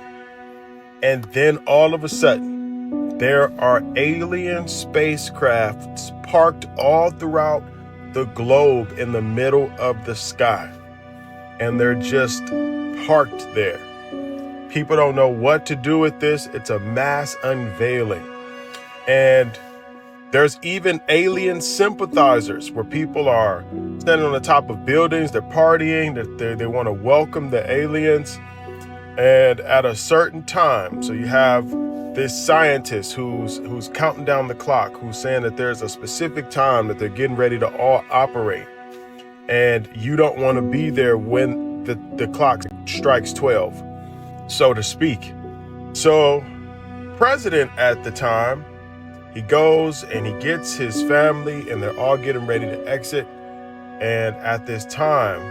And then all of a sudden, there are alien spacecrafts parked all throughout the globe in the middle of the sky. And they're just parked there. People don't know what to do with this. It's a mass unveiling. And there's even alien sympathizers where people are standing on the top of buildings, they're partying, they want to welcome the aliens. And at a certain time, so you have this scientist who's counting down the clock, who's saying that there's a specific time that they're getting ready to all operate. And you don't want to be there when the clock strikes 12, so to speak. So, president at the time, he goes and he gets his family and they're all getting ready to exit. And at this time,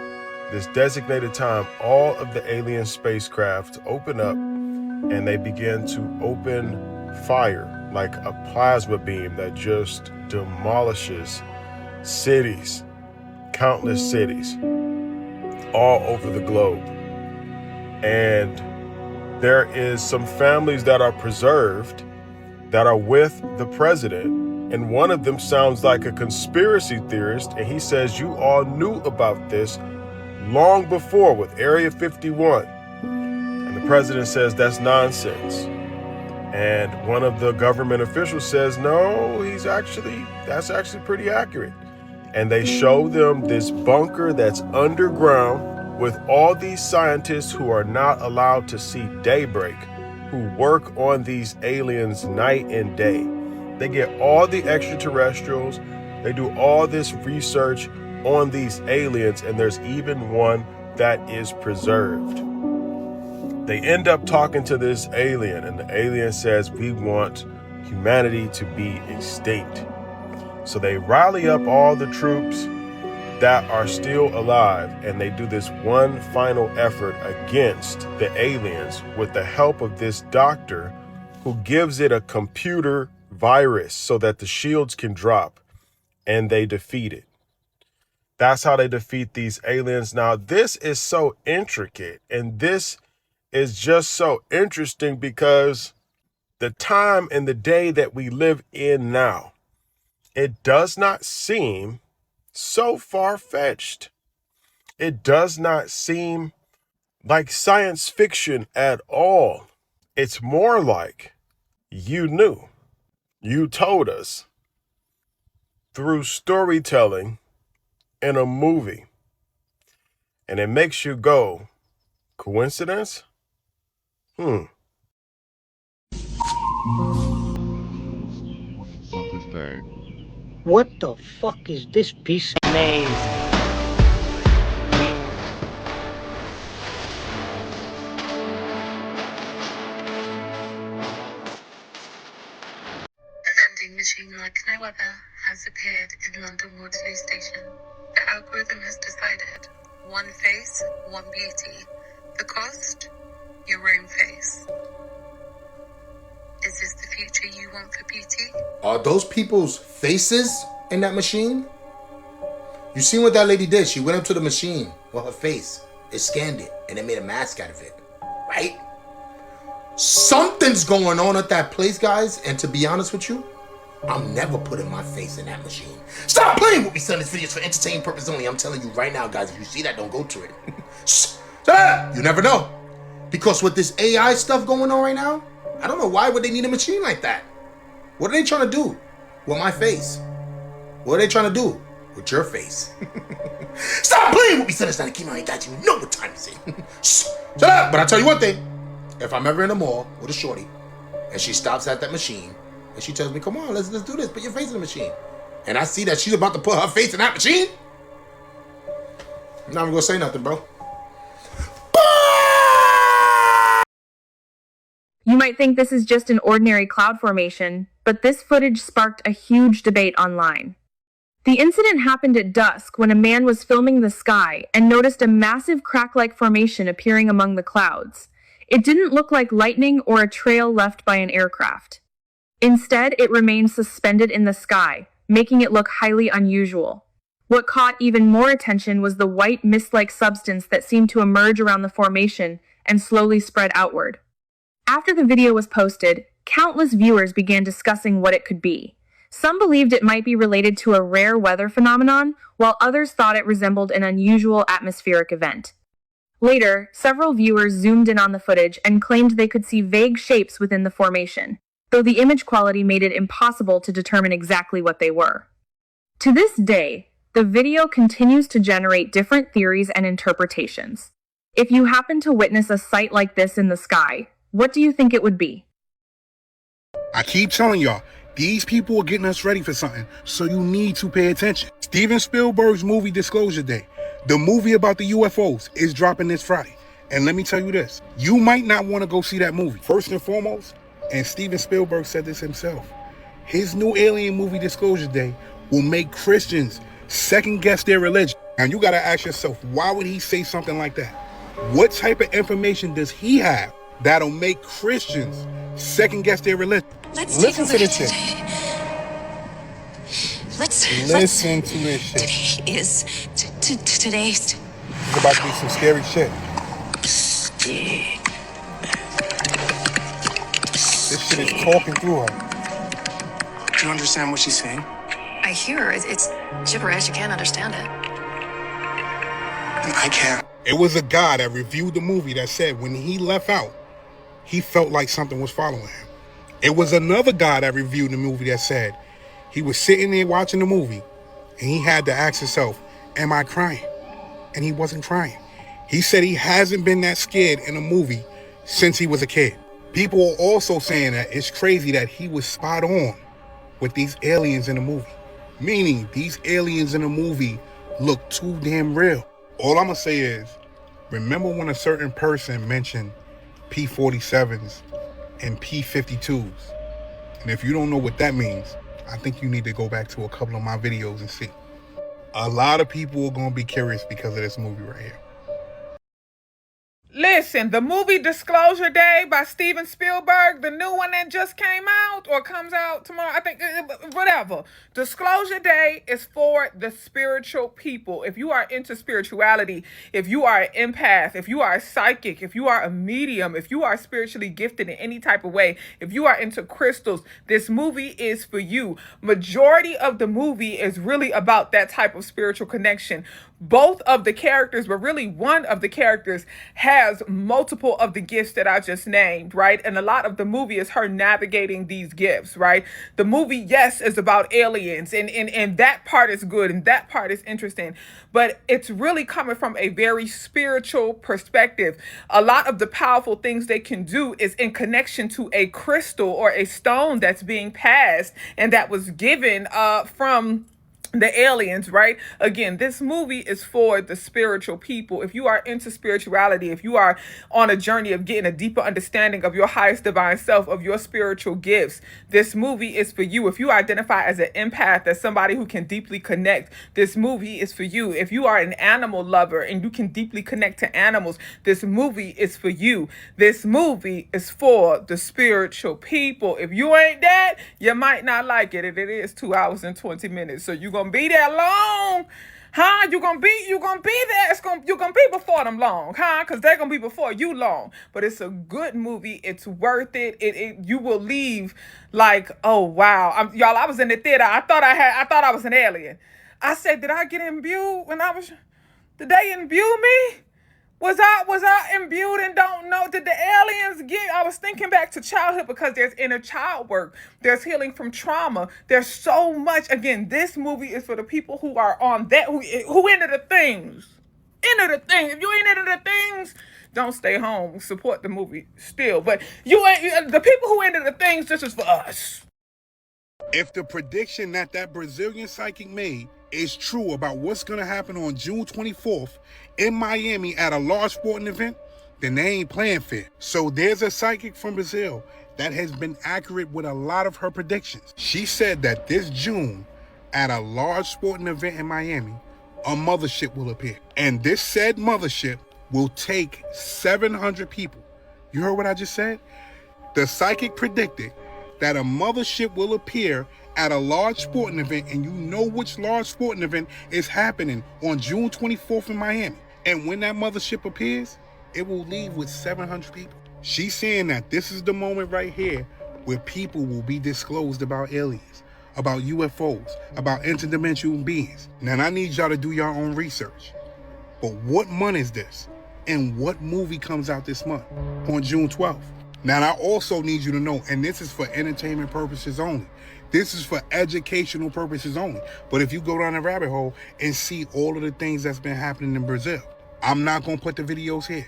this designated time, all of the alien spacecraft open up and they begin to open fire like a plasma beam that just demolishes cities, countless cities all over the globe. And there is some families that are preserved that are with the president, and one of them sounds like a conspiracy theorist, and he says you all knew about this long before with Area 51. And the president says that's nonsense. And one of the government officials says, no, that's actually pretty accurate. And they show them this bunker that's underground with all these scientists who are not allowed to see daybreak, who work on these aliens night and day. They get all the extraterrestrials, they do all this research on these aliens, and there's even one that is preserved. They end up talking to this alien, and the alien says, we want humanity to be extinct. So they rally up all the troops that are still alive, and they do this one final effort against the aliens with the help of this doctor who gives it a computer virus so that the shields can drop, and they defeat it. That's how they defeat these aliens. Now, this is so intricate, and this is just so interesting because the time and the day that we live in now, it does not seem so far-fetched. It does not seem like science fiction at all. It's more like you knew. You told us through storytelling in a movie. And it makes you go, Coincidence? Fuck is that? What the fuck is this piece of maze? A vending machine like no other has appeared in London Waterloo Station. The algorithm has decided one face, one beauty. The cost? Your own face. Is this the future you want for beauty? Are those people's faces in that machine? You seen what that lady did? She went up to the machine with her face. It scanned it and it made a mask out of it. Right? Something's going on at that place, guys. And to be honest with you, I'm never putting my face in that machine. Stop playing with me, son. This video's for entertainment purpose only. I'm telling you right now, guys, if you see that, don't go to it. Shut up. You never know. Because with this AI stuff going on right now, I don't know why would they need a machine like that. What are they trying to do with my face? What are they trying to do with your face? Stop playing with me, son. It's not a keep my got you. Know what time is it? Shut up. But I'll tell you one thing. If I'm ever in the mall with a shorty and she stops at that machine and she tells me, come on, let's do this, put your face in the machine. And I see that she's about to put her face in that machine, I'm not even gonna say nothing, bro. You might think this is just an ordinary cloud formation, but this footage sparked a huge debate online. The incident happened at dusk when a man was filming the sky and noticed a massive crack-like formation appearing among the clouds. It didn't look like lightning or a trail left by an aircraft. Instead, it remained suspended in the sky, making it look highly unusual. What caught even more attention was the white mist-like substance that seemed to emerge around the formation and slowly spread outward. After the video was posted, countless viewers began discussing what it could be. Some believed it might be related to a rare weather phenomenon, while others thought it resembled an unusual atmospheric event. Later, several viewers zoomed in on the footage and claimed they could see vague shapes within the formation, though the image quality made it impossible to determine exactly what they were. To this day, the video continues to generate different theories and interpretations. If you happen to witness a sight like this in the sky, what do you think it would be? I keep telling y'all, these people are getting us ready for something, so you need to pay attention. Steven Spielberg's movie Disclosure Day, the movie about the UFOs, is dropping this Friday. And let me tell you this, you might not want to go see that movie. First and foremost, and Steven Spielberg said this himself, his new alien movie Disclosure Day will make Christians second guess their religion. And you got to ask yourself, why would he say something like that? What type of information does he have that'll make Christians second guess their religion? Listen to this shit. Listen to this shit. Today is today's. It's about to be some scary shit. This shit is talking through her. Do you understand what she's saying? I hear her. It's gibberish. You can't understand it. I can't. It was a guy that reviewed the movie that said when he left out, he felt like something was following him. It was another guy that reviewed the movie that said he was sitting there watching the movie and he had to ask himself, am I crying? And he wasn't crying. He said he hasn't been that scared in a movie since he was a kid. People are also saying that it's crazy that he was spot on with these aliens in the movie. Meaning these aliens in the movie look too damn real. All I'm gonna say is, remember when a certain person mentioned P-47s and P-52s? And if you don't know what that means, I think you need to go back to a couple of my videos and see. A lot of people are gonna be curious because of this movie right here. Listen, the movie Disclosure Day by Steven Spielberg, the new one that just came out or comes out tomorrow, I think, whatever. Disclosure Day is for the spiritual people. If you are into spirituality, if you are an empath, if you are a psychic, if you are a medium, if you are spiritually gifted in any type of way, if you are into crystals, this movie is for you. Majority of the movie is really about that type of spiritual connection. Both of the characters, but really one of the characters, has multiple of the gifts that I just named, right? And a lot of the movie is her navigating these gifts, right? The movie, yes, is about aliens, and that part is good, and that part is interesting, but it's really coming from a very spiritual perspective. A lot of the powerful things they can do is in connection to a crystal or a stone that's being passed and that was given from the aliens, right? Again, this movie is for the spiritual people. If you are into spirituality, if you are on a journey of getting a deeper understanding of your highest divine self, of your spiritual gifts, this movie is for you. If you identify as an empath, as somebody who can deeply connect, this movie is for you. If you are an animal lover and you can deeply connect to animals, this movie is for you. This movie is for the spiritual people. If you ain't that, you might not like it. And it is 2 hours and 20 minutes. So you're gonna be there long, huh? You're gonna be there. You're gonna be before them long, huh? Because they're gonna be before you long. But it's a good movie. It's worth it. You will leave like, oh wow. Y'all, I was in the theater. I thought I was an alien. I said, did I get imbued did they imbue me? Was I imbued and don't know? Did the aliens get? I was thinking back to childhood because there's inner child work. There's healing from trauma. There's so much. Again, this movie is for the people who are on that, who into the things. Into the things. If you ain't into the things, don't stay home. Support the movie still. But the people who into the things, this is for us. If the prediction that Brazilian psychic made is true about what's going to happen on June 24th in Miami at a large sporting event, then they ain't playing fair. So there's a psychic from Brazil that has been accurate with a lot of her predictions. She said that this June at a large sporting event in Miami, a mothership will appear. And this said mothership will take 700 people. You heard what I just said? The psychic predicted that a mothership will appear at a large sporting event, and you know which large sporting event is happening on June 24th in Miami. And when that mothership appears, it will leave with 700 people. She's saying that this is the moment right here where people will be disclosed about aliens, about UFOs, about interdimensional beings. Now, I need y'all to do your own research. But what month is this? And what movie comes out this month on June 12th? Now, I also need you to know, and this is for entertainment purposes only. This is for educational purposes only. But if you go down the rabbit hole and see all of the things that's been happening in Brazil, I'm not going to put the videos here,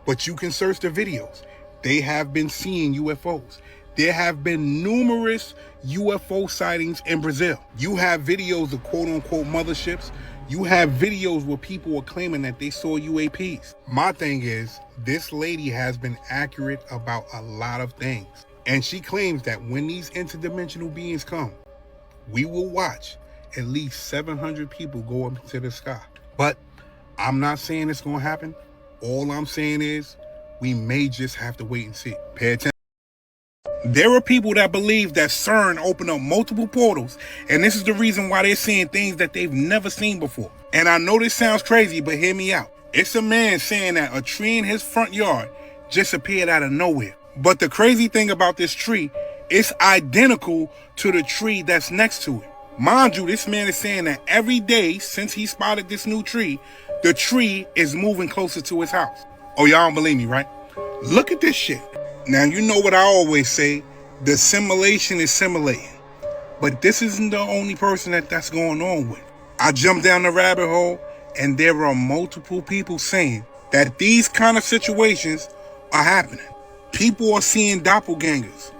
but you can search the videos. They have been seeing UFOs. There have been numerous UFO sightings in Brazil. You have videos of quote-unquote motherships. You have videos where people are claiming that they saw UAPs. My thing is, this lady has been accurate about a lot of things. And she claims that when these interdimensional beings come, we will watch at least 700 people go up into the sky. But I'm not saying it's going to happen. All I'm saying is we may just have to wait and see. Pay attention. There are people that believe that CERN opened up multiple portals, and this is the reason why they're seeing things that they've never seen before. And I know this sounds crazy, but hear me out. It's a man saying that a tree in his front yard just appeared out of nowhere. But the crazy thing about this tree, it's identical to the tree that's next to it. Mind you, this man is saying that every day since he spotted this new tree, the tree is moving closer to his house. Oh, y'all don't believe me, right? Look at this shit. Now, you know what I always say, the simulation is simulating. But this isn't the only person that's going on with. I jumped down the rabbit hole, and there are multiple people saying that these kind of situations are happening. People are seeing doppelgangers.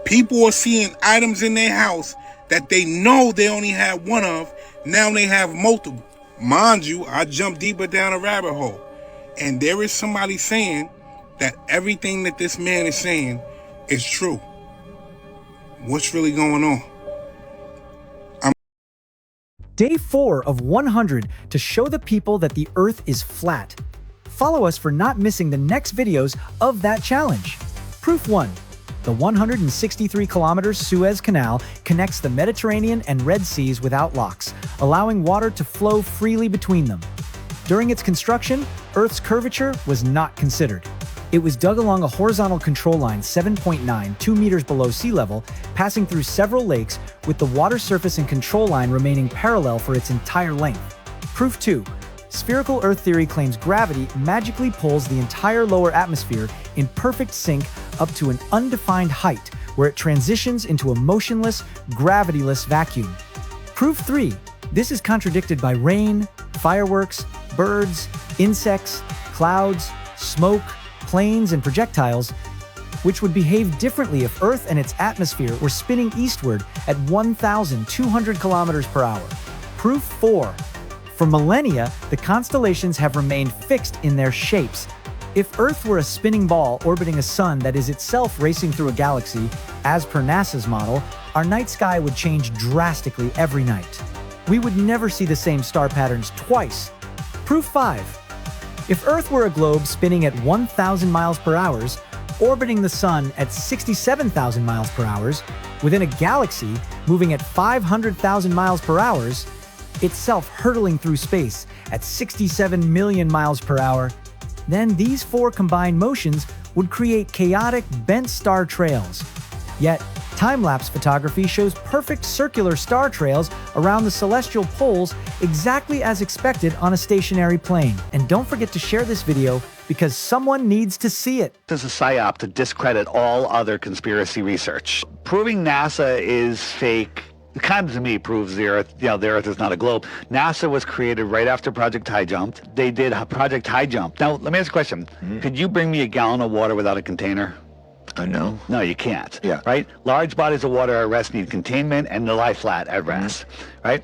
People are seeing items in their house that they know they only had one of, now they have multiple. Mind you, I jumped deeper down a rabbit hole, and there is somebody saying that everything that this man is saying is true. What's really going on? Day 4 of 100 to show the people that the Earth is flat. Follow us for not missing the next videos of that challenge. Proof 1. The 163-kilometer Suez Canal connects the Mediterranean and Red Seas without locks, allowing water to flow freely between them. During its construction, Earth's curvature was not considered. It was dug along a horizontal control line 7.9, 2 meters below sea level, passing through several lakes, with the water surface and control line remaining parallel for its entire length. Proof 2. Spherical Earth theory claims gravity magically pulls the entire lower atmosphere in perfect sync up to an undefined height, where it transitions into a motionless, gravityless vacuum. Proof 3. This is contradicted by rain, fireworks, birds, insects, clouds, smoke, planes, and projectiles, which would behave differently if Earth and its atmosphere were spinning eastward at 1,200 kilometers per hour. Proof 4. For millennia, the constellations have remained fixed in their shapes. If Earth were a spinning ball orbiting a sun that is itself racing through a galaxy, as per NASA's model, our night sky would change drastically every night. We would never see the same star patterns twice. Proof 5. If Earth were a globe spinning at 1,000 miles per hour, orbiting the sun at 67,000 miles per hour, within a galaxy moving at 500,000 miles per hour, itself hurtling through space at 67 million miles per hour, then these four combined motions would create chaotic bent star trails. Yet, time-lapse photography shows perfect circular star trails around the celestial poles exactly as expected on a stationary plane. And don't forget to share this video because someone needs to see it. This is a psyop to discredit all other conspiracy research. Proving NASA is fake kind of, to me, proves the Earth, the Earth is not a globe. NASA was created right after Project High Jump. They did Project High Jump. Now, let me ask a question. Could you bring me a gallon of water without a container? No. No, you can't. Yeah. Right? Large bodies of water at rest need containment and to lie flat at rest. Right?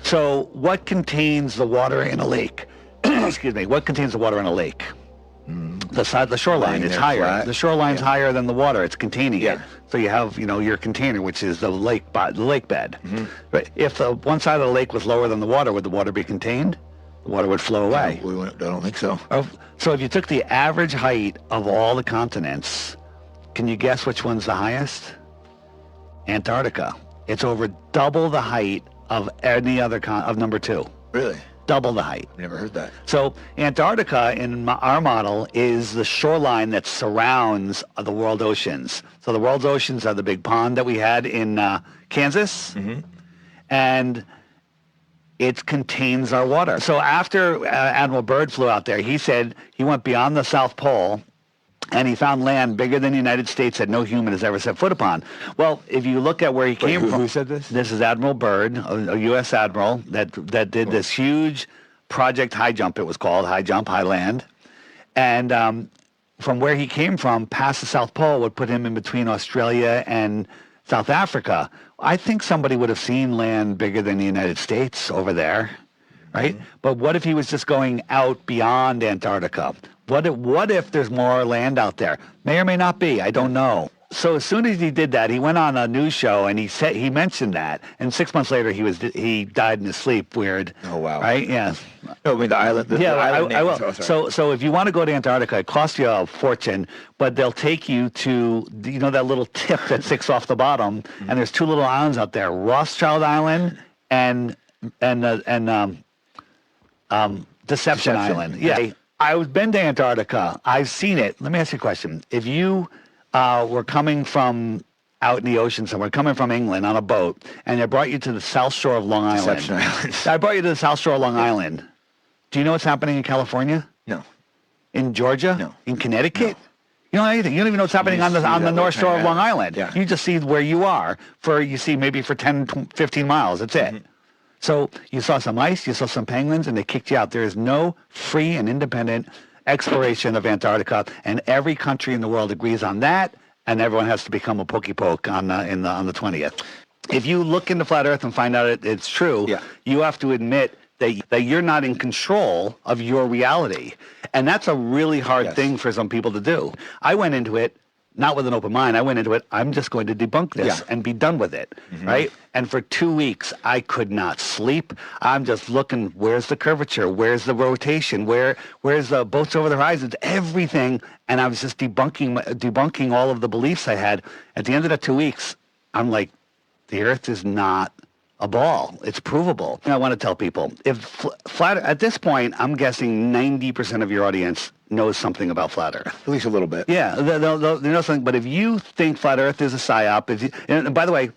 So, what contains the water in a lake? Excuse me. What contains the water in a lake? The shoreline is higher. Flat. The shoreline's higher than the water. It's containing it. So you have, your container, which is the lake bed. But if the one side of the lake was lower than the water, would the water be contained? The water would flow away. I don't think so. So if you took the average height of all the continents, can you guess which one's the highest? Antarctica. It's over double the height of any other of number 2. Really? Double the height. Never heard that. So Antarctica, in our model, is the shoreline that surrounds the world oceans. So the world's oceans are the big pond that we had in Kansas, and it contains our water. So after Admiral Byrd flew out there, he said he went beyond the South Pole, and he found land bigger than the United States that no human has ever set foot upon. Well, if you look at where he came from... Who said this? This is Admiral Byrd, a U.S. admiral that did this huge Project High Jump, it was called, High Jump, High Land. And from where he came from, past the South Pole, would put him in between Australia and South Africa. I think somebody would have seen land bigger than the United States over there, right? But what if he was just going out beyond Antarctica? What if there's more land out there? May or may not be. I don't know. So as soon as he did that, he went on a news show and he mentioned that. And 6 months later, he died in his sleep. Weird. Oh wow. Right? Yeah. No, I mean the island. I will. So if you want to go to Antarctica, it costs you a fortune, but they'll take you to that little tip that sticks off the bottom, and there's 2 little islands out there: Rothschild Island and Deception Island. Yeah. I've been to Antarctica. I've seen it. Let me ask you a question. If you were coming from out in the ocean somewhere, coming from England on a boat, and they brought you to the south shore of Long Island. Deception Island. I brought you to the south shore of Long Island. Do you know what's happening in California? No. In Georgia? No. In Connecticut? No. You don't know anything. You don't even know what's happening on the north shore of Long Island. Yeah. You just see where you are maybe for 10, 15 miles. That's it. So you saw some ice, you saw some penguins, and they kicked you out. There is no free and independent exploration of Antarctica, and every country in the world agrees on that, and everyone has to become a pokey poke on the 20th. If you look into Flat Earth and find out it's true, you have to admit that you're not in control of your reality. And that's a really hard thing for some people to do. I went into it not with an open mind. I went into it, I'm just going to debunk this and be done with it, right? And for 2 weeks, I could not sleep. I'm just looking, where's the curvature? Where's the rotation? Where's the boats over the horizons? Everything. And I was just debunking all of the beliefs I had. At the end of the 2 weeks, I'm like, the Earth is not a ball. It's provable. And I want to tell people, if at this point, I'm guessing 90% of your audience knows something about Flat Earth. At least a little bit. Yeah, they'll know something. But if you think Flat Earth is a psyop, and by the way,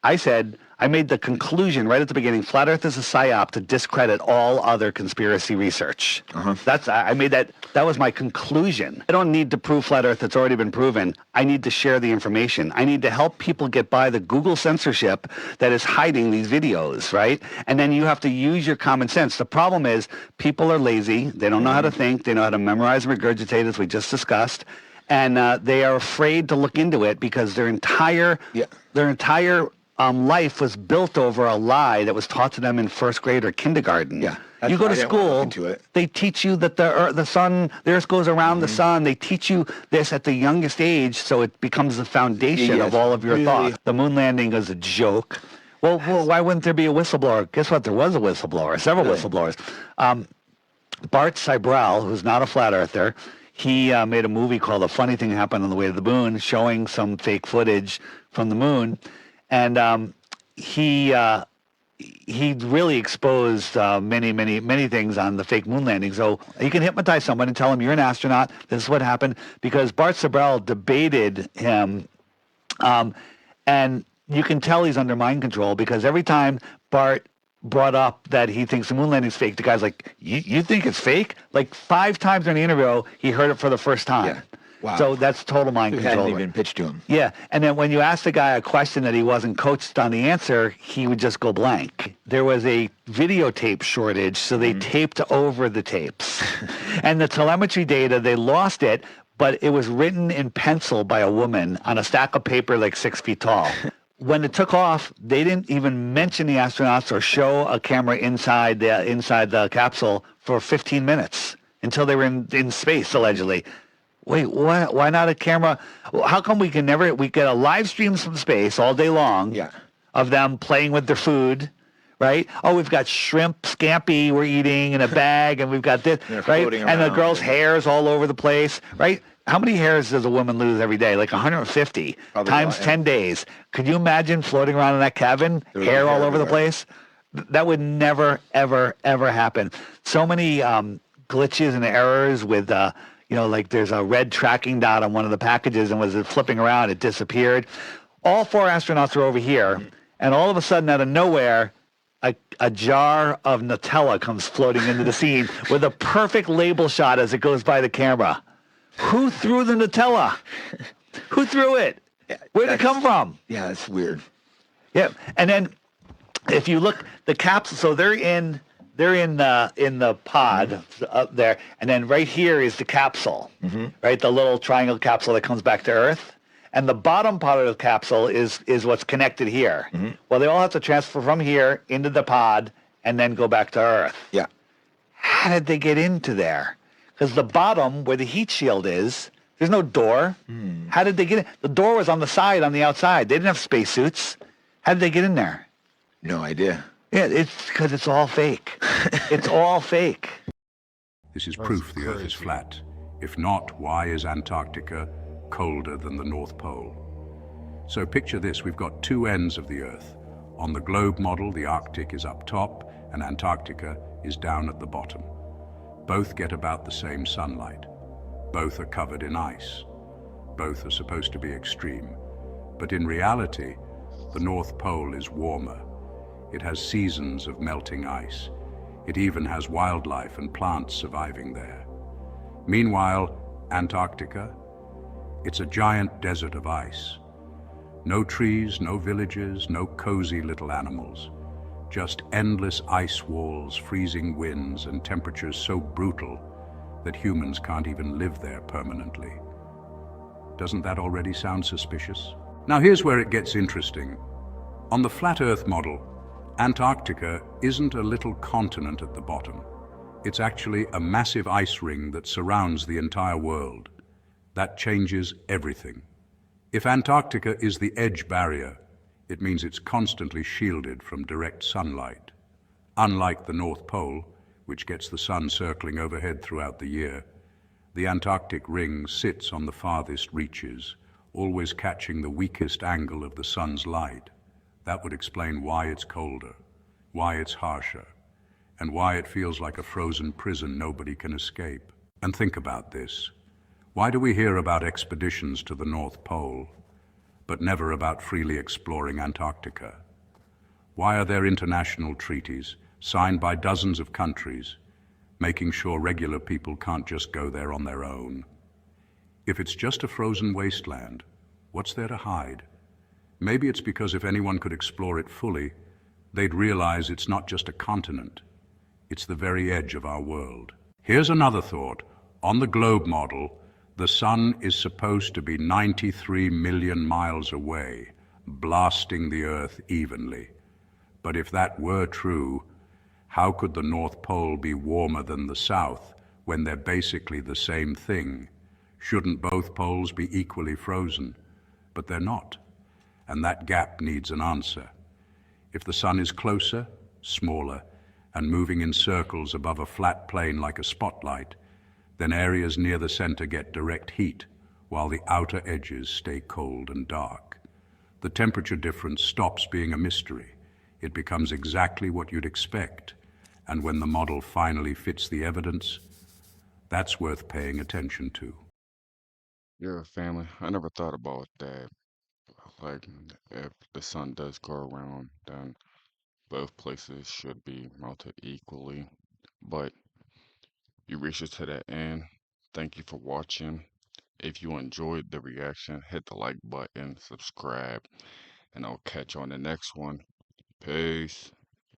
I said I made the conclusion right at the beginning, flat Earth is a psyop to discredit all other conspiracy research. I made that was my conclusion. I don't need to prove flat Earth, it's already been proven. I need to share the information. I need to help people get by the Google censorship that is hiding these videos, right? And then you have to use your common sense. The problem is people are lazy, they don't know how to think, they know how to memorize and regurgitate, as we just discussed, and they are afraid to look into it because their entire life was built over a lie that was taught to them in first grade or kindergarten. Yeah. You go to school, they teach you that the Earth goes around the sun. They teach you this at the youngest age, so it becomes the foundation of all of your thought. The moon landing is a joke. Well, why wouldn't there be a whistleblower? Guess what? There was a whistleblower, several whistleblowers. Bart Sibrel, who's not a flat earther, he made a movie called A Funny Thing Happened on the Way to the Moon, showing some fake footage from the moon. And he really exposed many things on the fake moon landing. So you can hypnotize someone and tell them you're an astronaut. This is what happened, because Bart Sibrel debated him, and you can tell he's under mind control, because every time Bart brought up that he thinks the moon landing's fake, the guy's like, "You think it's fake?" Like 5 times during the interview, he heard it for the first time. Yeah. Wow. So that's total mind control. Hadn't even pitched to him. Yeah, and then when you ask the guy a question that he wasn't coached on the answer, he would just go blank. There was a videotape shortage, so they taped over the tapes. And the telemetry data, they lost it, but it was written in pencil by a woman on a stack of paper like 6 feet tall. When it took off, they didn't even mention the astronauts or show a camera inside the capsule for 15 minutes until they were in space, allegedly. Wait, what? Why not a camera? How come we get a live streams from space all day long of them playing with their food, right? Oh, we've got shrimp scampi we're eating in a bag, and we've got this, right? And the girl's hair's all over the place, right? How many hairs does a woman lose every day? Like 150 times 10 days. Could you imagine floating around in that cabin, hair all over the place? That would never, ever, ever happen. So many glitches and errors with like there's a red tracking dot on one of the packages, and was it flipping around, it disappeared. All 4 astronauts are over here, and all of a sudden, out of nowhere, a jar of Nutella comes floating into the scene with a perfect label shot as it goes by the camera. Who threw the Nutella? Who threw it? Where'd it come from? Yeah, that's weird. Yeah, and then if you look, the capsule, so they're in the pod up there, and then right here is the capsule, right? The little triangle capsule that comes back to Earth, and the bottom part of the capsule is what's connected here. Well, they all have to transfer from here into the pod and then go back to Earth. Yeah. How did they get into there? Because the bottom, where the heat shield is, there's no door. How did they get in? The door was on the side, on the outside. They didn't have spacesuits. How did they get in there? No idea. Yeah, it's because it's all fake. It's all fake. This is proof the Earth is flat. If not, why is Antarctica colder than the North Pole? So picture this, we've got 2 ends of the Earth. On the globe model, the Arctic is up top and Antarctica is down at the bottom. Both get about the same sunlight. Both are covered in ice. Both are supposed to be extreme. But in reality, the North Pole is warmer. It has seasons of melting ice. It even has wildlife and plants surviving there. Meanwhile, Antarctica, it's a giant desert of ice. No trees, no villages, no cozy little animals. Just endless ice walls, freezing winds, and temperatures so brutal that humans can't even live there permanently. Doesn't that already sound suspicious? Now here's where it gets interesting. On the flat Earth model, Antarctica isn't a little continent at the bottom. It's actually a massive ice ring that surrounds the entire world. That changes everything. If Antarctica is the edge barrier, it means it's constantly shielded from direct sunlight. Unlike the North Pole, which gets the sun circling overhead throughout the year, the Antarctic ring sits on the farthest reaches, always catching the weakest angle of the sun's light. That would explain why it's colder, why it's harsher, and why it feels like a frozen prison nobody can escape. And think about this. Why do we hear about expeditions to the North Pole, but never about freely exploring Antarctica? Why are there international treaties signed by dozens of countries, making sure regular people can't just go there on their own? If it's just a frozen wasteland, what's there to hide? Maybe it's because if anyone could explore it fully, they'd realize it's not just a continent, it's the very edge of our world. Here's another thought. On the globe model, the sun is supposed to be 93 million miles away, blasting the Earth evenly. But if that were true, how could the North Pole be warmer than the South when they're basically the same thing? Shouldn't both poles be equally frozen? But they're not, and that gap needs an answer. If the sun is closer, smaller, and moving in circles above a flat plane like a spotlight, then areas near the center get direct heat, while the outer edges stay cold and dark. The temperature difference stops being a mystery. It becomes exactly what you'd expect, and when the model finally fits the evidence, that's worth paying attention to. Yeah, family, I never thought about that. Like, if the sun does go around, then both places should be melted equally. But you reached it to that end. Thank you for watching. If you enjoyed the reaction, hit the like button, subscribe, and I'll catch you on the next one. Peace.